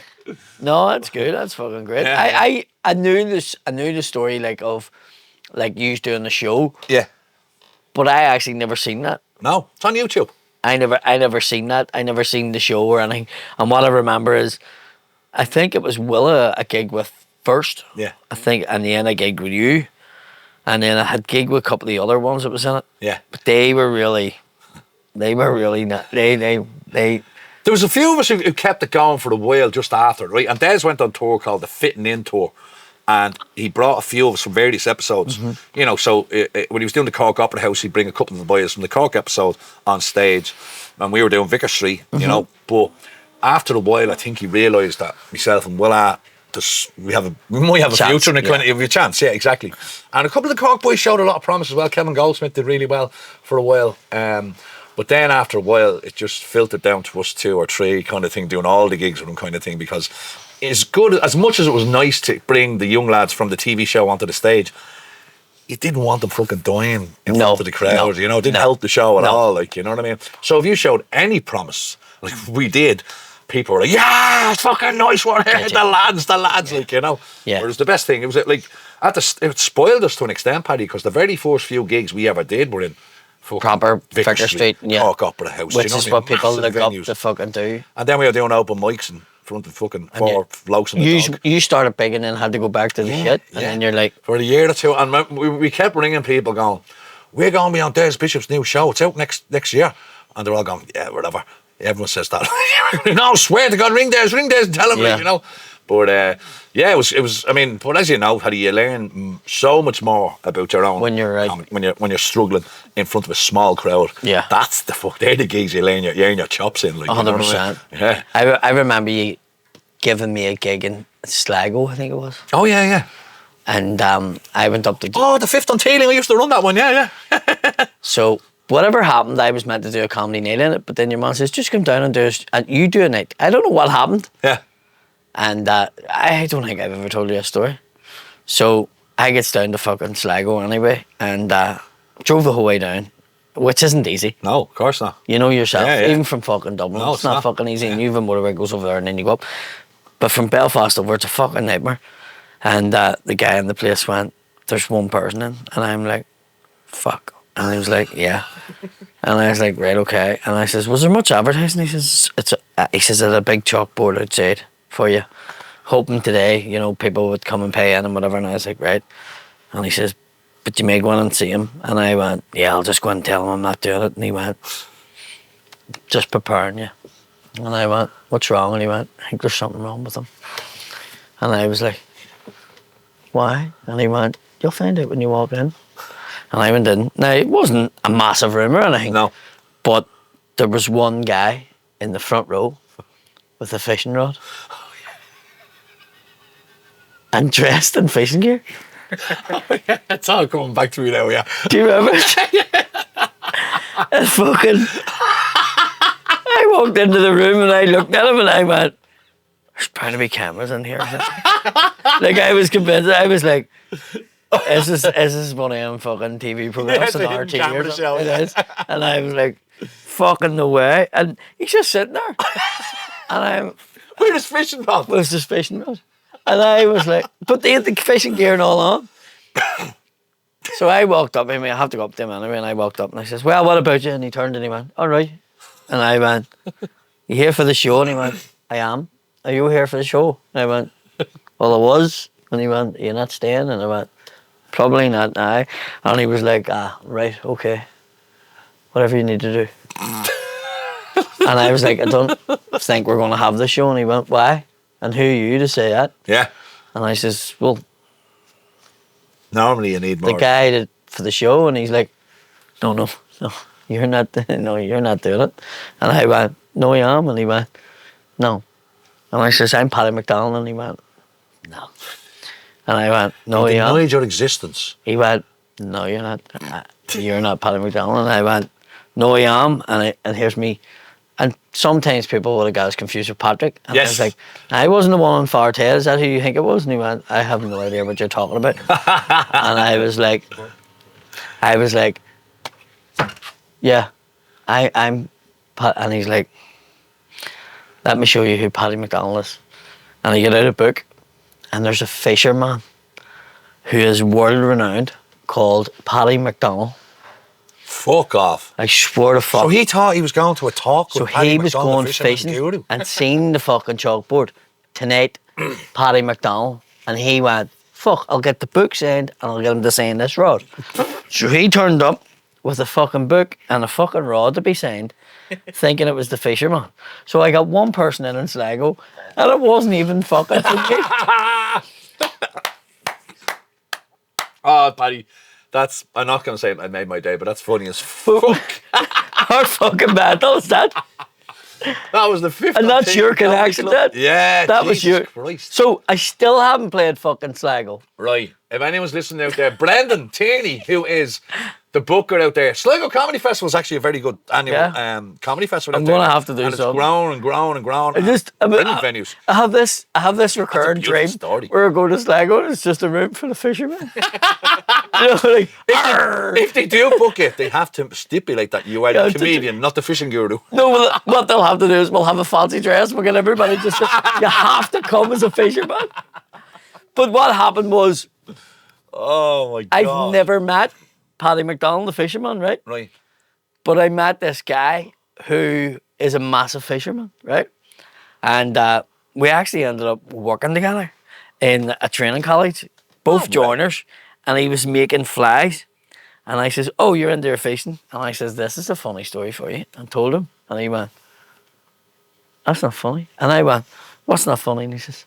No, that's good. That's fucking great. Yeah. I knew the story of you doing the show. Yeah. But I actually never seen that. No, it's on YouTube. I never seen that. I never seen the show or anything. And what I remember is, I think it was Willa a gig with first. Yeah. I think, and then I gigged with you, and then I had gig with a couple of the other ones that was in it. Yeah. But they were really not. They. There was a few of us who kept it going for a while just after, right? And Dez went on tour called the Fitting In Tour. And he brought a few of us from various episodes. You know, so when he was doing the Cork Opera House, he'd bring a couple of the boys from the Cork episode on stage, and we were doing Vicar Street, you know. But after a while, I think he realised that myself and Willa, we might have a Chance, future and a kind of a chance. Yeah, exactly. And a couple of the Cork boys showed a lot of promise as well. Kevin Goldsmith did really well for a while. But then after a while, it just filtered down to us 2 or 3 kind of thing, doing all the gigs with him kind of thing, because as much as it was nice to bring the young lads from the TV show onto the stage, you didn't want them fucking dying in front of the crowd, you know, it didn't help the show at all, like, you know what I mean? So if you showed any promise, like we did, people were like, yeah, it's fucking nice one, the lads, like, you know. Yeah. Whereas the best thing, it was like, it spoiled us to an extent, Paddy, because the very first few gigs we ever did were in proper Vicar Street, Cork Opera House, which you know is what I mean? what people Massive look up venues. to fucking do. And then we were doing open mics in front of fucking 4 blokes in the dog. You started big and then had to go back to the shit, and then you're like, for a year or 2, and we kept ringing people going, we're going to be on Dez Bishop's new show, it's out next year. And they're all going, yeah, whatever. Everyone says that. No, swear to God, ring Dez and tell him, like, you know. But yeah, it was. I mean, but as you know, Paddy, you learn so much more about your own when you're when you're struggling in front of a small crowd. Yeah, that's they're the gigs you learn your chops in. Like 100%. Yeah, I remember you giving me a gig in Sligo, I think it was. Oh yeah. And I went up to. Oh, the 5th on Teeling. I used to run that one. Yeah. So whatever happened, I was meant to do a comedy night in it, but then your man says, just come down and and you do a night. I don't know what happened. Yeah. And I don't think I've ever told you a story. So I gets down to fucking Sligo anyway, and drove the whole way down, which isn't easy. No, of course not. You know yourself, Yeah. even from fucking Dublin, No, it's not fucking easy. And you have a motorway goes over there and then you go up. But from Belfast over, it's a fucking nightmare. And the guy in the place went, there's one person in. And I'm like, fuck. And he was like, yeah. And I was like, right, okay. And I says, was there much advertising? He says, it's there's a big chalkboard outside for you. Hoping today, you know, people would come and pay in and whatever. And I was like, right. And he says, but you may go in and see him. And I went, yeah, I'll just go and tell him I'm not doing it. And he went, just preparing you. And I went, what's wrong? And he went, I think there's something wrong with him. And I was like, why? And he went, you'll find out when you walk in. And I went in. Now, it wasn't a massive room or anything. No. But there was one guy in the front row with a fishing rod. Oh, yeah. And dressed in fishing gear. It's all coming back to me now, yeah. Do you remember? And fucking... I walked into the room and I looked at him and I went, there's bound to be cameras in here. Like, I was convinced. I was like, is this one of them fucking TV programs Yeah, on it's a RT camera or show, something? yeah. It is. And I was like, fucking no way. And he's just sitting there. And I'm... Where's his fishing rod? Was this fishing rod? And I was like, but they had the fishing gear and all on. So I walked up, I mean, I have to go up to him anyway, and I walked up and I says, well, what about you? And he turned and he went, all right. And I went, you here for the show? And he went, I am. Are you here for the show? And I went, well, I was. And he went, you're not staying? And I went, probably not now. And he was like, right, okay. Whatever you need to do. And I was like, I don't think we're going to have the show. And he went, why? And who are you to say that? Yeah. And I says, well, normally you need more. the guy for the show. And he's like, no, you're not doing it. And I went, no, I am. And he went, no. And I says, I'm Paddy McDonnell. And he went, no. And I went, no, He I am. denied your existence. He went, no, you're not. You're not Paddy McDonnell. And I went, no, I am. And here's me. And sometimes people would have got us confused with Patrick. And Yes. I was like, I wasn't the one on Far Tail. Is that who you think it was? And he went, I have no idea what you're talking about. And I was like, yeah, I'm. And he's like, let me show you who Paddy McDonnell is. And he got out a book, and there's a fisherman who is world renowned called Paddy McDonnell. Fuck off. I swear to fuck. So he thought he was going to a talk So with Paddy he was McDonnell, going fisherman fishing guru. and seen the fucking chalkboard. Tonight, Paddy McDonnell. And he went, fuck, I'll get the book signed and I'll get him to sign this rod. So he turned up with a fucking book and a fucking rod to be signed, thinking it was the fisherman. So I got one person in Sligo and it wasn't even fucking for me. Oh, Paddy, I'm not going to say I made my day, but that's funny as fuck. Our fucking battle is that. That was the 5th. And that's your connection, Dad? Yeah, That was Jesus your. Christ. So I still haven't played fucking Sligo. Right. If anyone's listening out there, Brendan Tierney, who is the booker out there. Sligo Comedy Festival is actually a very good annual comedy festival. I'm going to have to do and something. It's grown and grown and grown. Brilliant venues. I have this recurring dream story. where I go to Sligo and it's just a room full of fishermen. You know, like, If they do book it, they have to stipulate that you are the comedian, not the fishing guru. no, well, what they'll have to do is we'll have a fancy dress. We'll get everybody just. You have to come as a fisherman. But what happened was, Oh my God. I've never met Paddy McDonnell, the fisherman, right? Right. But I met this guy who is a massive fisherman, right? And we actually ended up working together in a training college, both joiners, and he was making flies. And I says, oh, you're into your fishing? And I says, this is a funny story for you. And told him. And he went, that's not funny. And I went, what's not funny? And he says,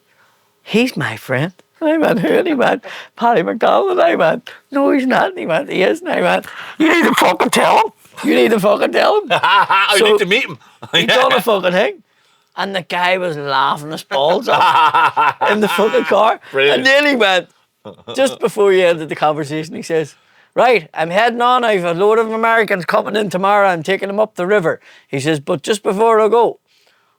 he's my friend. And I went, who? And he went, Paddy McDonnell. And I went, no, he's not. And he went, he is. And I went, you need to fucking tell him. You need to fucking tell him. I need to meet him. He done a fucking thing. And the guy was laughing his balls off in the fucking car. Brilliant. And then he went, just before he ended the conversation, he says, right, I'm heading on. I've a load of Americans coming in tomorrow. I'm taking them up the river. He says, but just before I go,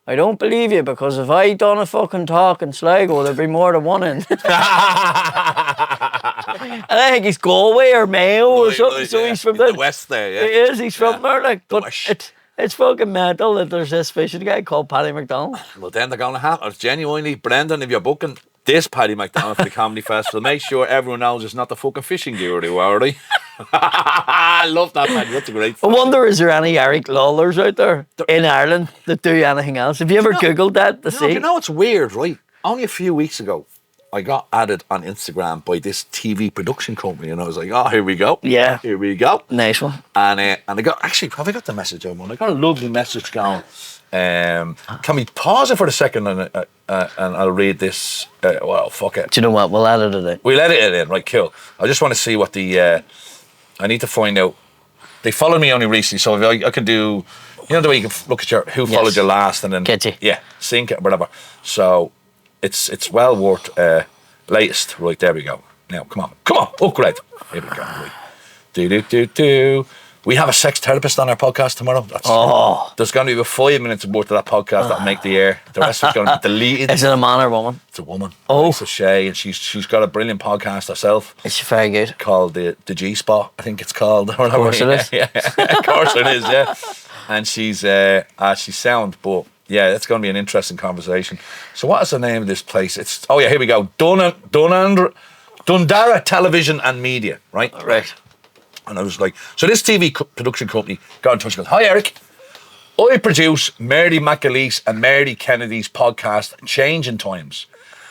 I don't believe you, because if I done a fucking talk in Sligo, there'd be more than one in. And I think he's Galway or Mayo or something. So he's from the west there, yeah. He is, he's from there. Like, but it's fucking mental that there's this fishing guy called Paddy McDonnell. Well, then they're going to have, it's genuinely, Brendan, if you're booking this Paddy McDonnell for the Comedy Festival, make sure everyone knows it's not the fucking fishing guru, are they? I love that, man. That's a great I wonder, is there any Eric Lalors out there in Ireland that do anything else? Have you ever Googled that to see? You know, it's weird, right? Only a few weeks ago, I got added on Instagram by this TV production company, and I was like, oh, here we go. Yeah. Here we go. Nice one. And I got, actually, have I got the message on one? I got a lovely message going. Can we pause it for a second and I'll read this? Well, fuck it. Do you know what? We'll edit it in. We'll edit it in, right, cool. I just want to see what the, I need to find out. They followed me only recently, so if I can do, you know the way you can look at your, who followed you last and then. Get you. Yeah, sync it, whatever. So it's well worth latest. Right, there we go. Now, come on, upgrade. Here we go. Right. Do. We have a sex therapist on our podcast tomorrow. There's going to be about 5 minutes worth of that podcast that'll make the air. The rest of it's going to be deleted. Is it a man or woman? It's a woman. Oh. It's a Shay, and she's got a brilliant podcast herself. It's very good. Called the G-Spot, I think it's called. Of course it is. Yeah. Of course it is, yeah. And she's sound, but yeah, it's going to be an interesting conversation. So what is the name of this place? Here we go. Dundara Television and Media, right? Right. And I was like, so this TV production company got in touch and goes, hi Eric, I produce Mary McAleese and Mary Kennedy's podcast, Changing Times.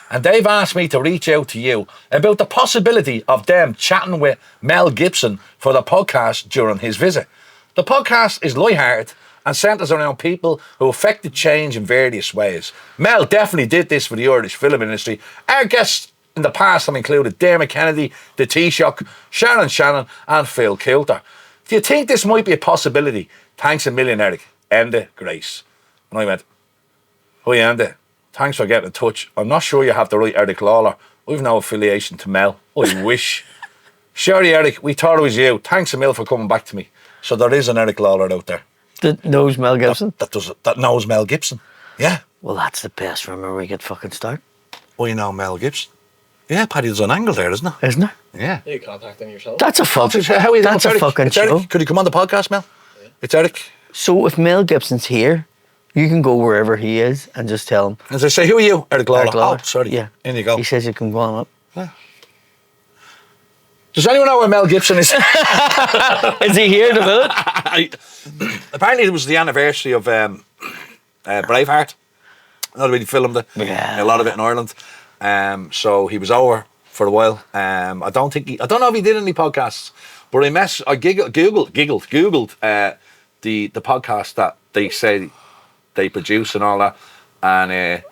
And they've asked me to reach out to you about the possibility of them chatting with Mel Gibson for the podcast during his visit. The podcast is lighthearted and centres around people who affected change in various ways. Mel definitely did this for the Irish film industry. Our guests in the past have included Dermot Kennedy, the Taoiseach, Sharon Shannon and Phil Kilter. Do you think this might be a possibility? Thanks a million, Eric. Enda Grace. And I went, hi Enda, thanks for getting in touch. I'm not sure you have the right Eric Lalor. I've no affiliation to Mel. I wish. Sorry Eric, we thought it was you. Thanks a mil for coming back to me. So there is an Eric Lalor out there. That knows Mel Gibson? That knows Mel Gibson. Yeah. Well, that's the best room where we get fucking start. Well, you know Mel Gibson. Yeah, Paddy, there's an angle there, isn't there? Isn't there? Yeah. You contact him yourself. That's a fucking, that's a fucking show. Could he come on the podcast, Mel? Yeah. It's Eric. So if Mel Gibson's here, you can go wherever he is and just tell him. As I say, who are you? Eric Lalor. Oh, sorry. Yeah. In you go. He says you can go on up. Yeah. Does anyone know where Mel Gibson is? Is he here to visit? Apparently it was the anniversary of Braveheart. Not really filmed it. Yeah. A lot of it in Ireland. So he was over for a while. I don't know if he did any podcasts, but I googled the podcast that they say they produce and all that, and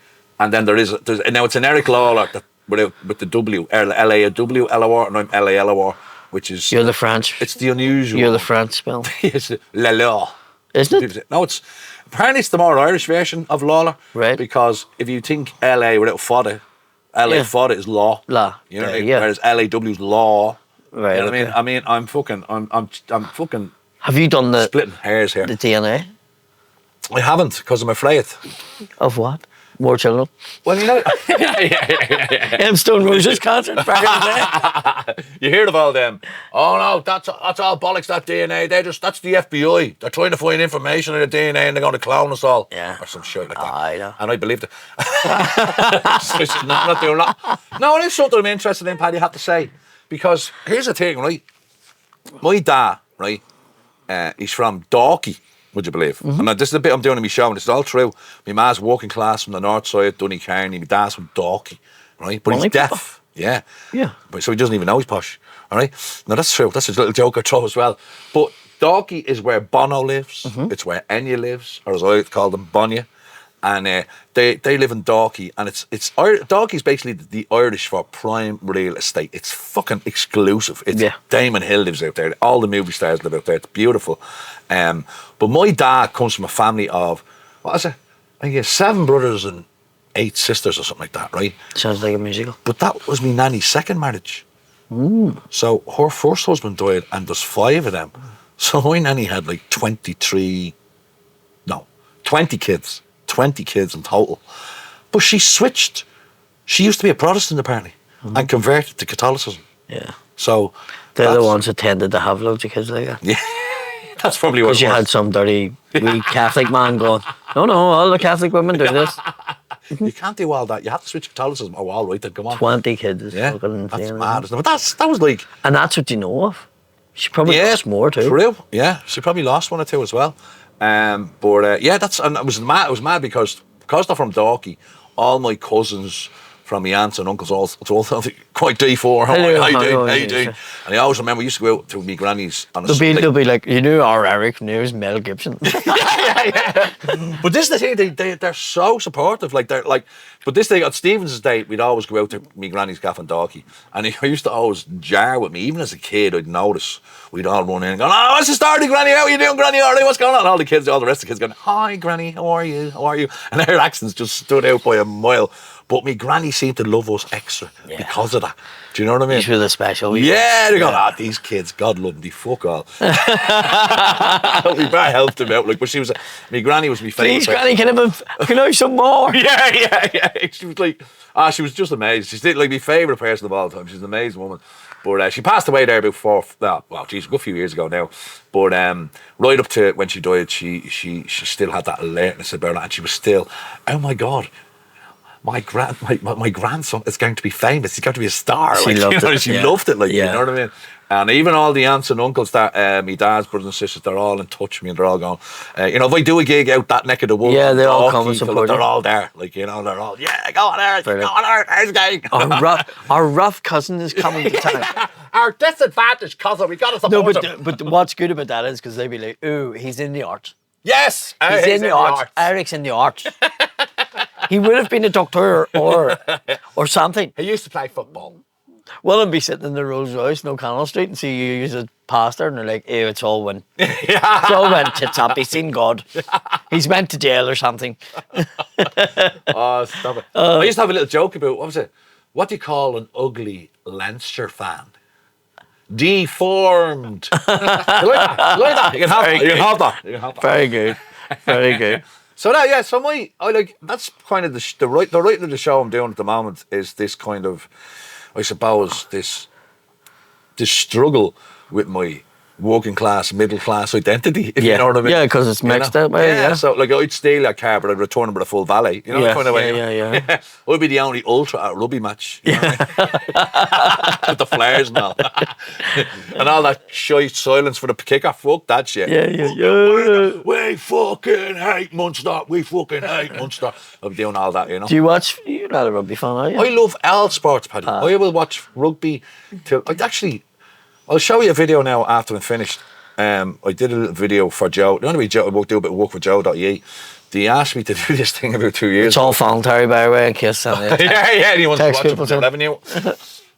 then there's now it's an Eric Lalor with the W, L-A-W, L-O-R, and I'm L-A-L-O-R, which is... You're the French. It's the unusual. You're the French spell. It's Lalor. Isn't it? No, it's... Apparently it's the more Irish version of Lalor. Right. Because if you think L-A without fodder, L-A fodder is law. Law. You know what I mean? Yeah. Whereas L-A-W is law. Right. You know what okay. I mean? I'm fucking Have you done the splitting hairs here. the DNA I haven't, because I'm afraid. of what? More children. Well, you know... yeah. Stone Roses concert back in the day. You hear of all them. Oh no, that's all bollocks, that DNA. That's the FBI. They're trying to find information in the DNA and they're going to clone us all. Yeah. Or some shit like that. I know. And I believed it. not doing that. No, it is something I'm interested in, Paddy, I have to say. Because here's the thing, right? My dad, right, he's from Dalkey, would you believe? And this is the bit I'm doing in my show, and it's all true. My ma's working class from the north side, Donecarney. My dad's from Dalkey, right? But he's deaf. Yeah. Yeah. But so he doesn't even know he's posh, all right? No, that's true. That's a little joke I throw as well. But Dalkey is where Bono lives. It's where Enya lives, or as I call them, Bonya. And they live in Dalkey, and it's Dalkey's basically the Irish for prime real estate. It's fucking exclusive. It's Damon Hill lives out there. All the movie stars live out there. It's beautiful. But my dad comes from a family of, what is it? I think he has 7 brothers and 8 sisters or something like that, right? Sounds like a musical. But that was my nanny's second marriage. So her first husband died, and there's 5 of them. So my nanny had like 20 kids. 20 kids in total. But she switched. She used to be a Protestant, apparently, and converted to Catholicism. Yeah. So They're the ones that tended to have loads of kids like that. Yeah. That's probably what it was. Because you had some dirty wee Catholic man going, no, all the Catholic women do this. You can't do all that. You have to switch to Catholicism. Oh, all right, then come on. 20 kids is fucking insane. That's mad, isn't it? But that was like... And that's what you know of. She probably lost more too. True. Yeah, she probably lost 1 or 2 as well. But that's, and it was mad because they're from Dalkey, all my cousins from my aunts and uncles all quite D4. How you doing? And I always remember we used to go out to my granny's on a They'll be like, you knew our Eric knew Mel Gibson. yeah. But this is the thing, they're so supportive. But this thing on Stephen's Day, we'd always go out to my granny's gaff in Dalkey, and he used to always jar with me. Even as a kid, I'd notice. We'd all run in and go, oh, what's the story, Granny? How are you doing, Granny? All right, what's going on? And all the rest of the kids going, hi, Granny, how are you? And their accents just stood out by a mile. But me granny seemed to love us extra because of that. Do you know what I mean? These were the special. Yeah, they go, these kids, God love them, they fuck all. We better help them out. But she was, my granny was my favourite. Please, Granny, can I have some more? Yeah. She was like, she was just amazing. She's like my favourite person of all time. She's an amazing woman. But she passed away there about a good few years ago now. But right up to when she died, she still had that alertness about it, and she was still, oh my God, my grandson is going to be famous. He's going to be a star. She loved it. You know what I mean? And even all the aunts and uncles that my dad's brothers and sisters, they're all in touch with me, and they're all going, if I do a gig out that neck of the woods, they all come and support. They're all there, they're all, go on there, there's going. Our rough cousin is coming to town. Our disadvantaged cousin, we got to support him. But what's good about that is because they'd be like, ooh, he's in the arts. Yes, he's in the arts. Eric's in the arts. He would have been a doctor or something. He used to play football. Well, I'd be sitting in the Rolls Royce in O'Connell Street and see you as a pastor, and they're like, ew, it's all win. It's all win, tits up, he's seen God. He's went to jail or something. Oh, stop it. I used to have a little joke about, what do you call an ugly Leinster fan? Deformed. You like that? You can have that. Very good. Very good. So that's kind of the writing of the show I'm doing at the moment is this kind of, I suppose, this struggle with my working class, middle class identity, if you know what I mean. Yeah, because it's mixed that way. Yeah. So I'd steal a car, but I'd return it with a full valet. You know that kind of way. Yeah. I'd be the only ultra at a rugby match. You know what I mean? With the flares and all. And all that shy silence for the kicker. Fuck that shit. Yeah. We fucking hate Munster. We fucking hate Munster. I'll be doing all that, Do you watch? You're not a rugby fan, are you? I love all sports, Paddy. I will watch rugby till I'll show you a video now after I'm finished. I did a little video for Joe. The only way Joe, I do a bit of work for Joe.ie. they asked me to do this thing about 2 years It's all voluntary, by the way, in case yeah, and he wants to text watch it people for to- 11 year.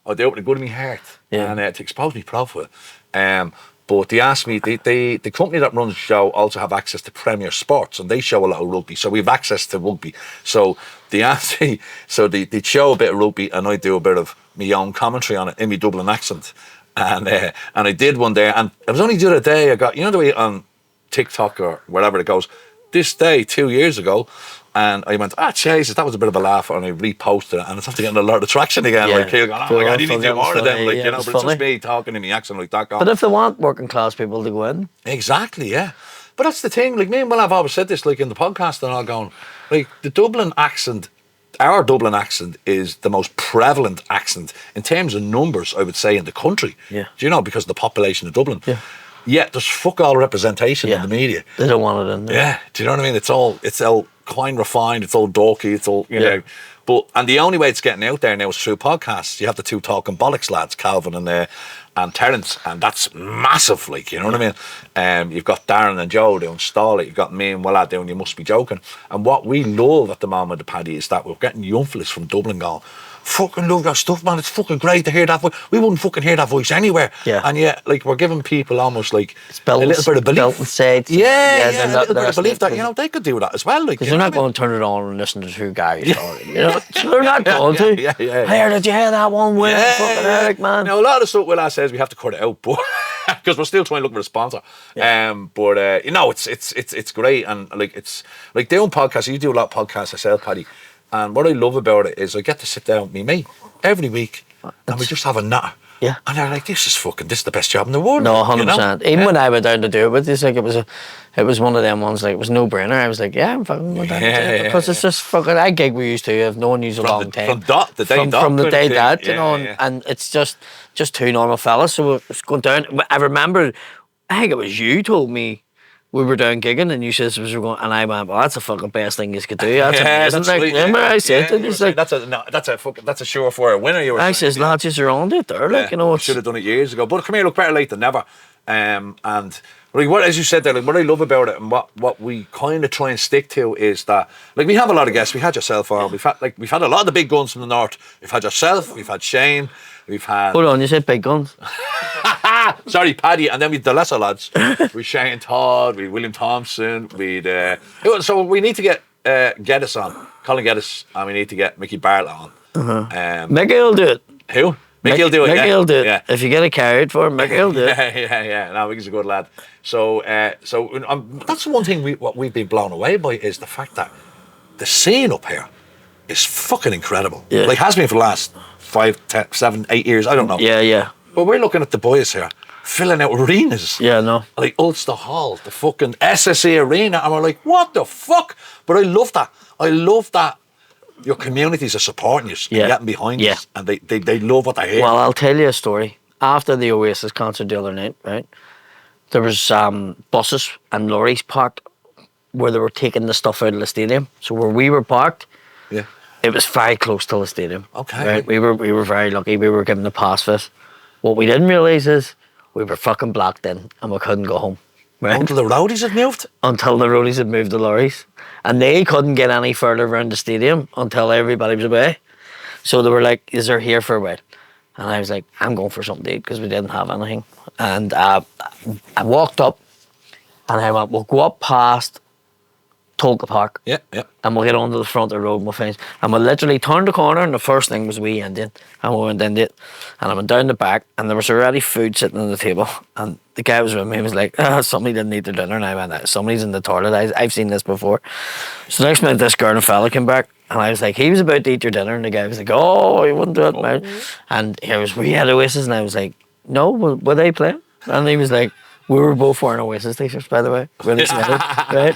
Oh, they opened a good in my heart. Yeah. And to expose me profile. But they asked me, the company that runs the show also have access to Premier Sports, and they show a lot of rugby, so we have access to rugby. So they asked me, so they'd show a bit of rugby, and I do a bit of my own commentary on it in my Dublin accent. And I did one day, and it was only the other day I got, you know the way on TikTok or wherever it goes, this day 2 years ago, and I went, Jesus, that was a bit of a laugh, and I reposted it, and it's after getting a lot of traction again. Yeah. Like, people going, oh my God, you need to do more of them, like, Yeah, you know, it's but it's just funny. me talking in my accent like that. Going, But if they want working class people to go in, exactly, yeah. But that's the thing, like me and Will have always said this, like in the podcast and all going, like the Dublin accent, our Dublin accent is the most prevalent accent in terms of numbers, I would say, in the country. Yeah. Do you know, because of the population of Dublin. Yeah. Yet there's fuck all representation in the media. they don't want it in there. Yeah, do you know what I mean? It's all quite refined, it's all dorky, it's all, you know. But, and the only way it's getting out there now is through podcasts. You have the two talking bollocks lads, Calvin and Terence, and that's massive, like, you know what I mean? You've got Darren and Joe doing Stall It, you've got me and Will doing You Must Be Joking. And what we love at the moment, the Paddy, is that we're getting young fellas from Dublin going, fucking love that stuff, man, it's fucking great to hear that voice. We wouldn't fucking hear that voice anywhere. Yeah. And yet, like, we're giving people almost like Built- a little bit of belief. built and said, Yeah, they're a not- little bit they're of belief that, listening you know, they could do that as well. Like, because you they're know not what I mean? going to turn it on and listen to two guys talking, you know? So they're not going to. Yeah. Hey, did you hear that one with fucking Eric, man? Now, a lot of stuff Will says we have to cut it out, but because we're still trying to look for a sponsor. Yeah. But you know, it's great, and like it's like doing podcasts. You do a lot of podcasts yourself, Paddy, and what I love about it is I get to sit down with me mate every week, and we just have a natter. Yeah. And they're like, this is the best job in the world. No, you know? 100%. Even when I went down to do it with you, like it was one of them ones, like it was no brainer. I was like, yeah, I'm fucking going down to do it, because it's just fucking that gig we used to have known you a long time. From the day that, you yeah, know, yeah. and it's just two normal fellas. So it was going down. I remember, I think it was you told me we were down gigging, and you said we were going, and I went, well, that's the fucking best thing you could do. That's amazing. Like, remember I said it? It's like, that's a surefire winner. You were I saying, says, lads, you're on it there. Like, you know, should have done it years ago. But come here, look, better late than never. And like what, as you said there, like what I love about it, and what we kind of try and stick to is that, like, we have a lot of guests. We had yourself on. We've had a lot of the big guns from the north. We've had yourself. We've had Shane. We've had. Hold on, you said big guns. Sorry, Paddy, and then we've the lesser lads. We Shane Todd, we William Thompson, so we need to get Geddes on, Colin Geddes, and we need to get Mickey Bartlett on. Mickey will do it. Who? Mickey will do it. Mickey will do it. Yeah. If you get it carried for him, Mickey will do it. Yeah. No, Mickey's a good lad. So that's one thing what we've been blown away by is the fact that the scene up here is fucking incredible. Yeah. Like, has been for the last 5, 10, 7, 8 years. I don't know. Yeah. But we're looking at the boys here filling out arenas. Yeah, no. Like Ulster Hall, the fucking SSE Arena, and we're like, what the fuck? But I love that. I love that your communities are supporting you and getting behind you, and they love what they hear. Well, I'll tell you a story. After the Oasis concert the other night, right, there was buses and lorries parked where they were taking the stuff out of the stadium. So where we were parked, it was very close to the stadium. Okay. Right? We were very lucky. We were given the pass for it. What we didn't realise is we were fucking blocked in and we couldn't go home. Right? Until the roadies had moved? Until the roadies had moved the lorries. And they couldn't get any further around the stadium until everybody was away. So they were like, is there here for a while? And I was like, I'm going for something to eat, because we didn't have anything. And I walked up and I went, we'll go up past Tolka Park. Yeah. And we'll get onto the front of the road and we'll finish. And we literally turned the corner and the first thing was we Indian. And we went in it. And I went down the back and there was already food sitting on the table. And the guy was with me, he was like, somebody didn't eat their dinner. And I went, somebody's in the toilet. I've seen this before. So next minute this girl and fella came back. And I was like, he was about to eat your dinner. And the guy was like, oh, he wouldn't do it, man. And we had Oasis. And I was like, no, were they playing? And he was like, we were both wearing Oasis t-shirts, by the way. Really excited, right?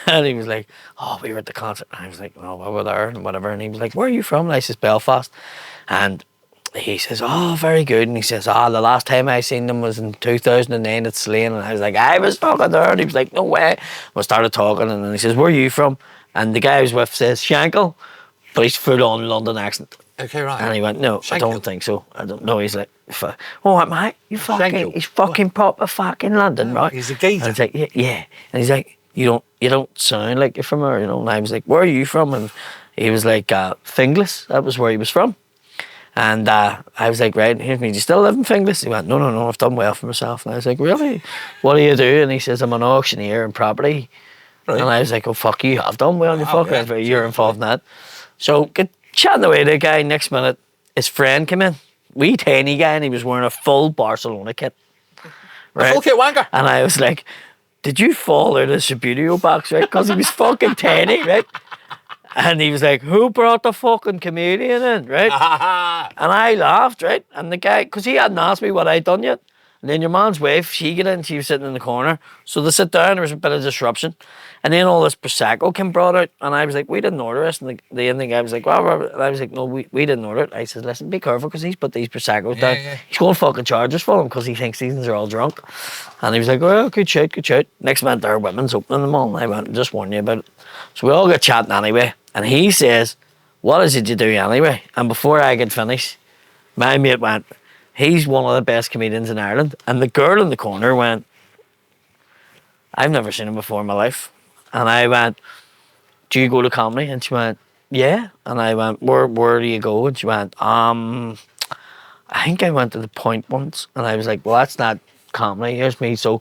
And he was like, oh, we were at the concert. And I was like, no, we were there and whatever. And he was like, where are you from? And I says, Belfast. And he says, oh, very good. And he says, the last time I seen them was in 2009 at Slane. And I was like, I was fucking there. And he was like, no way. We started talking. And then he says, where are you from? And the guy I was with says, Shankill. But he's full on London accent. Okay, right. And he went, no, Shankill. I don't think so. I don't know. He's like, oh, mate, he's fucking proper fucking London, right? He's a geezer. And he's like, yeah. And he's like, you don't sound like you're from her, you know. And I was like, where are you from? And he was like, Finglas. That was where he was from. And I was like, right, here's me. Do you still live in Finglas? He went, no, I've done well for myself. And I was like, really? What do you do? And he says, I'm an auctioneer in property. Right. And I was like, oh, fuck, you have done well. You're involved in that. So get chatting away to the guy. Next minute, his friend came in. Wee tiny guy, and he was wearing a full Barcelona kit. Right? A full kit wanker. And I was like, did you fall out of the Subudio box, right? Because he was fucking tiny, right? And he was like, who brought the fucking comedian in, right? And I laughed, right? And the guy, because he hadn't asked me what I'd done yet. And then your man's wife, she got in, she was sitting in the corner. So they sit down, there was a bit of disruption. And then all this Prosecco came brought out. And I was like, we didn't order this. And the Indian guy was like, well, and I was like, no, we didn't order it. I said, listen, be careful, because he's put these Proseccos down. Yeah. He's going to fucking charge us for them, because he thinks these are all drunk. And he was like, oh, good shout. Next minute, there are women's opening them all. And I went, just warn you about it. So we all got chatting anyway. And he says, what is it you do anyway? And before I could finish, my mate went, he's one of the best comedians in Ireland. And the girl in the corner went, I've never seen him before in my life. And I went, do you go to comedy? And she went, yeah. And I went, where do you go? And she went, I think I went to the Point once. And I was like, well, that's not comedy. Here's me. So,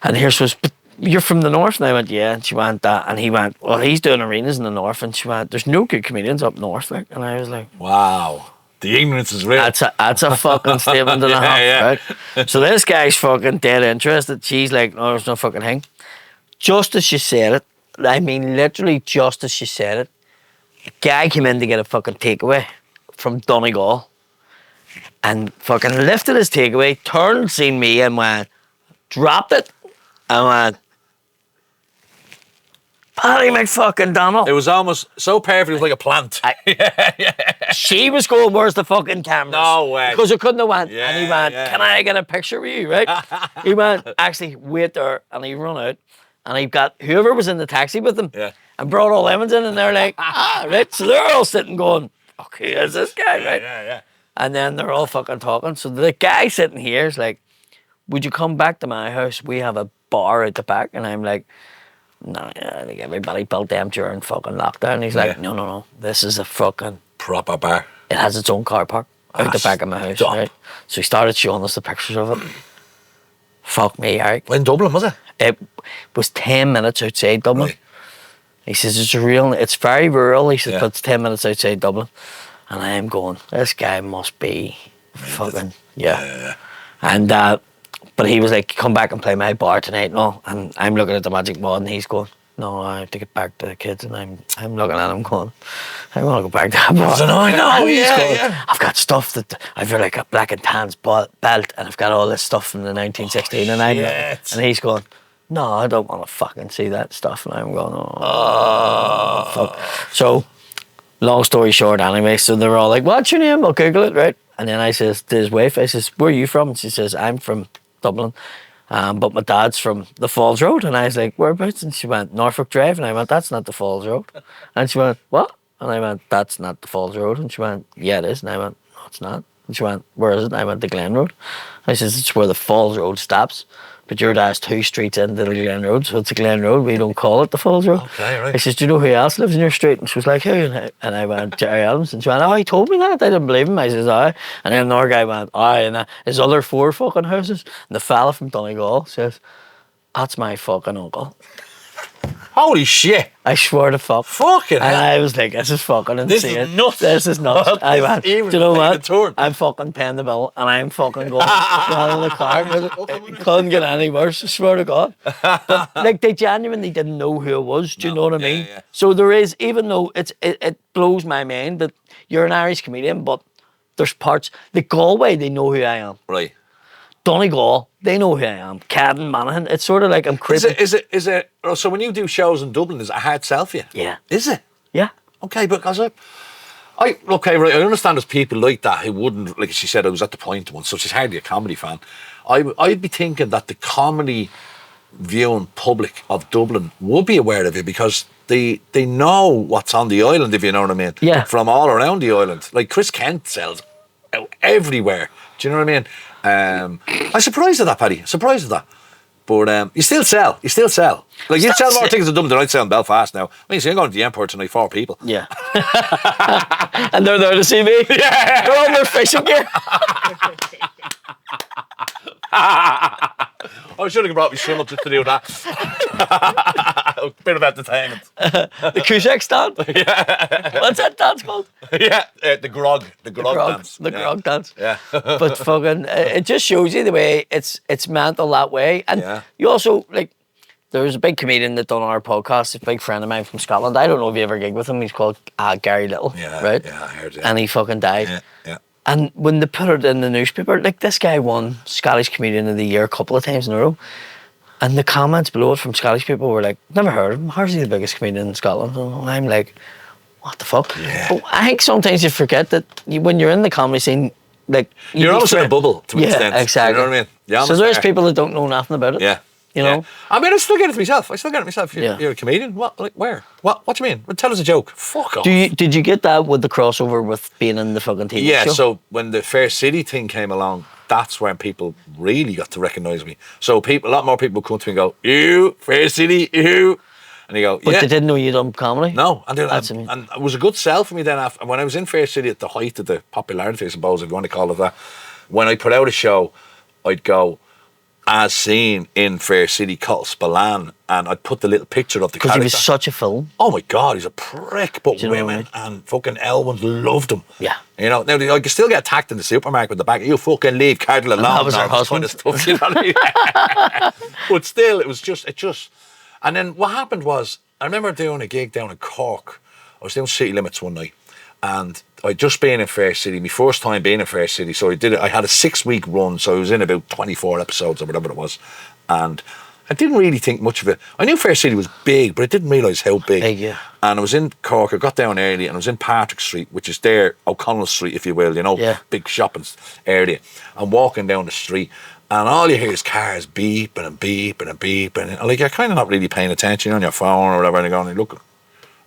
and here's was, but you're from the north? And I went, yeah. And she went, and he went, well, he's doing arenas in the north. And she went, there's no good comedians up north. Like. And I was like, wow. The ignorance is real. That's a fucking statement and a half, right? So this guy's fucking dead interested. She's like, no, there's no fucking thing. Just as she said it, I mean, literally just as she said it, a guy came in to get a fucking takeaway from Donegal and fucking lifted his takeaway, turned, seen me and went, dropped it, and went, Paddy McFucking-Donnell. It was almost so perfect, it was like a plant. She was going, where's the fucking cameras? No way. Because it couldn't have went. Yeah, and he went, can I get a picture with you, right? He went, actually, wait there. And he run out. And he got whoever was in the taxi with him and brought all lemons in. And they're like, right. So they're all sitting going, okay, is this guy, right? Yeah. And then they're all fucking talking. So the guy sitting here is like, would you come back to my house? We have a bar at the back. And I'm like, no, I think everybody built them during fucking lockdown. He's like, no, this is a fucking proper bar. It has its own car park out the back of my house, right? So he started showing us the pictures of it. Fuck me, Eric. In Dublin, was it? It was 10 minutes outside Dublin. Right. He says, it's very rural. He says, but it's 10 minutes outside Dublin. And I am going, this guy must be fucking, yeah. And, but he was like, come back and play my bar tonight and all. And I'm looking at the magic wand and he's going, no, I have to get back to the kids. And I'm looking at him going, I want to go back to that bar. I know, yeah. I've got stuff that, I've got like a black and tans belt and I've got all this stuff from the 1916. And he's going, no, I don't want to fucking see that stuff. And I'm going, oh, fuck. So, long story short anyway, so they were all like, what's your name? I'll Google it, right? And then I says to his wife, I says, where are you from? And she says, I'm from Dublin. But my dad's from the Falls Road. And I was like, whereabouts? And she went, Norfolk Drive. And I went, that's not the Falls Road. And she went, what? And I went, that's not the Falls Road. And she went, yeah, it is. And I went, no, it's not. And she went, where is it? And I went, the Glen Road. I says, it's where the Falls Road stops. But your dad's 2 streets into the Glen Road, so it's a Glen Road. We don't call it the Falls Road. Okay, right. I says, do you know who else lives in your street? And she was like, who? And I went, Jerry Adams. And she went, oh, he told me that. I didn't believe him. I says, aye. And then another guy went, aye. And his other 4 fucking houses. And the fella from Donegal says, that's my fucking uncle. Holy shit. I swear to fuck. Fucking hell. And I was like, this is fucking insane. This is nuts. This is nuts. I went, do you know what? I'm fucking paying the bill and I'm fucking going down in the car. It couldn't get any worse, I swear to God. But like they genuinely didn't know who it was, do you know what I mean? Yeah. So there is, even though it blows my mind that you're an Irish comedian, but there's parts, the Galway, they know who I am. Right. Donegal, they know who I am. Cadden, Monaghan, it's sort of like I'm creeping. Is it, so when you do shows in Dublin, is it a hard sell for you? Yeah. Is it? Yeah. Okay, because I understand there's people like that who wouldn't, like she said, I was at the Point once, so she's hardly a comedy fan. I'd be thinking that the comedy viewing public of Dublin would be aware of you because they know what's on the island, if you know what I mean. Yeah. From all around the island. Like Chris Kent sells everywhere. Do you know what I mean? I'm surprised at that, Paddy. Surprised at that. But you still sell. Like, you sell more tickets in Dublin than I'd sell in Belfast now. I mean, so I'm going to the Emperor tonight, 4 people. Yeah. And they're there to see me. Yeah. They're on their fishing gear. I should have brought me swim up just to do that. A bit of entertainment. The Cusack stand. Yeah. What's that dance called? Yeah, the grog dance. The grog dance. Yeah. But fucking, it just shows you the way it's mental that way. And you also, like, there was a big comedian that done our podcast, a big friend of mine from Scotland. I don't know if you ever gigged with him. He's called Gary Little, right? Yeah, I heard it. And he fucking died. Yeah. And when they put it in the newspaper, like, this guy won Scottish Comedian of the Year a couple of times in a row. And the comments below it from Scottish people were like, never heard of him. How's he the biggest comedian in Scotland? And I'm like, what the fuck? Yeah. But I think sometimes you forget that when you're in the comedy scene, like, you're almost in a bubble to an extent. Yeah, exactly. You know what I mean? Yeah. So there's people that don't know nothing about it. Yeah. You know? Yeah. I mean, I still get it myself. Yeah. You're a comedian? What? Like, where? What do you mean? Well, tell us a joke. Fuck off. Did you get that with the crossover with being in the fucking TV Yeah, show? so when the Fair City thing came along, that's when people really got to recognise me. So a lot more people come to me and go, you, Fair City, you. And they go, But yeah. they didn't know you'd done comedy? No, and and it was a good sell for me then. After, when I was in Fair City at the height of the popularity, I suppose, if you want to call it that, when I put out a show, I'd go, as seen in Fair City, Cuttle Spillane, and I'd put the little picture of the character. Because he was such a film. Oh my God, he's a prick, but you know women and fucking Elwins loved him. Yeah. You know, now I can still get attacked in the supermarket with the back, you fucking leave Cardinal alone. That was her Kind of stuff, you know what I mean? But still, it just, and then what happened was, I remember doing a gig down in Cork. I was doing City Limits one night, and I'd just been in Fair City, my first time being in Fair City, so I had a 6-week run, so I was in about 24 episodes or whatever it was, and I didn't really think much of it. I knew Fair City was big, but I didn't realise how big. Big, yeah. And I was in Cork, I got down early, and I was in Patrick Street, which is there, O'Connell Street, if you will, you know, big shopping area. I'm walking down the street, and all you hear is cars beeping and beeping and beeping. And like, you're kind of not really paying attention on your phone or whatever, and you're going, look,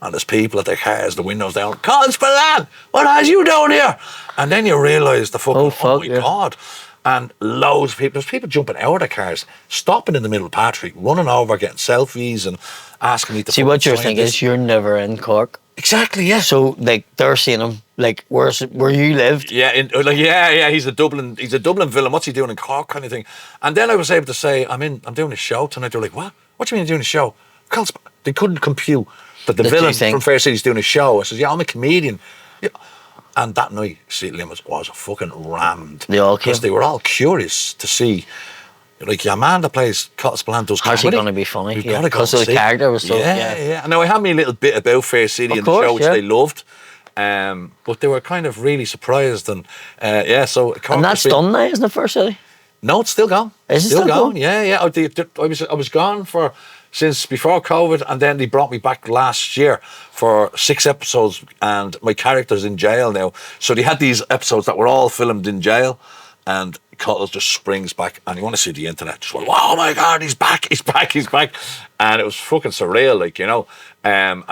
and there's people at their cars, the windows down, Colin Spillane, what has you down here? And then you realise the fucking, oh my God. And loads of people, there's people jumping out of their cars, stopping in the middle of Patrick, running over, getting selfies and asking me to see, what you're thinking is you're never in Cork. Exactly, yeah. So, like, they're seeing him, like, where you lived. Yeah, he's a Dublin villain. What's he doing in Cork, kind of thing. And then I was able to say, I'm doing a show tonight. They're like, what? What do you mean you're doing a show? They couldn't compute that the villain from Fair City's doing a show. I says, yeah, I'm a comedian. Yeah. And that night, City Limits was fucking rammed. They all came. Because they were all curious to see, like, your man that plays Cuttle Spillane does comedy. How's he going to be funny? You've Yeah, got to go because the character was so... Yeah. Now, I had me a little bit about Fair City in the show, which they loved. But they were kind of really surprised. And, so... And that's done now, isn't it, Fair City? No, it's still gone. Is it still going? Yeah. I was gone since before COVID, and then they brought me back last year for 6 episodes, and my character's in jail now. So they had these episodes that were all filmed in jail, and Cuttle just springs back, and you want to see the internet just went, oh my God, he's back. And it was fucking surreal, like, you know. And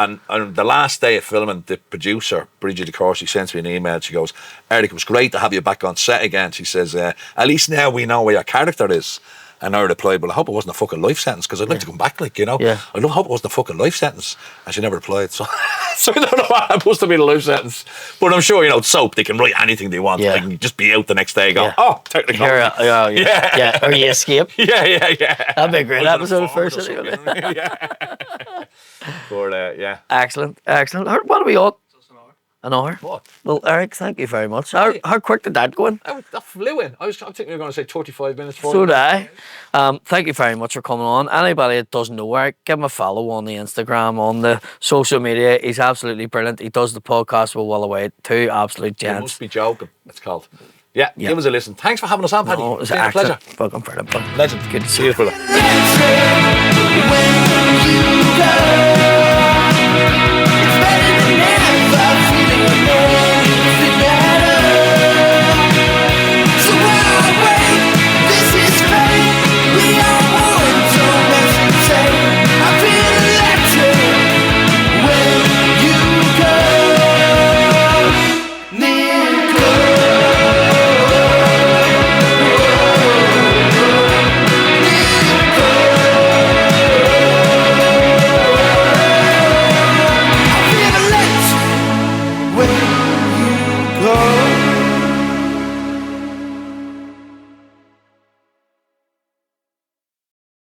the last day of filming, the producer, Bridget DeCourse, she sends me an email. She goes, Eric, it was great to have you back on set again. She says, at least now we know where your character is. And I replied, well, I hope it wasn't a fucking life sentence, because I'd like to come back, like, you know. Yeah. I hope it wasn't a fucking life sentence. And she never replied. So, so I don't know what it must have been a life sentence. But I'm sure, you know, soap, they can write anything they want. Yeah. They can just be out the next day and go, oh, technically. Yeah. Or you escape. Yeah. That'd be a great episode of Fair City. Yeah. Excellent. What are we on? An hour? What? Well, Eric, thank you very much. How quick did that go in? That flew in. I think we were going to say 35 minutes. So did I. Thank you very much for coming on. Anybody that doesn't know Eric, give him a follow on the Instagram, on the social media. He's absolutely brilliant. He does the podcast with Well Away. 2 absolute gents. You must be joking, it's called. Yeah, give us a listen. Thanks for having us on, Paddy. No, it was a pleasure. Fucking brilliant. Legend. Good to see you. brother. When you go.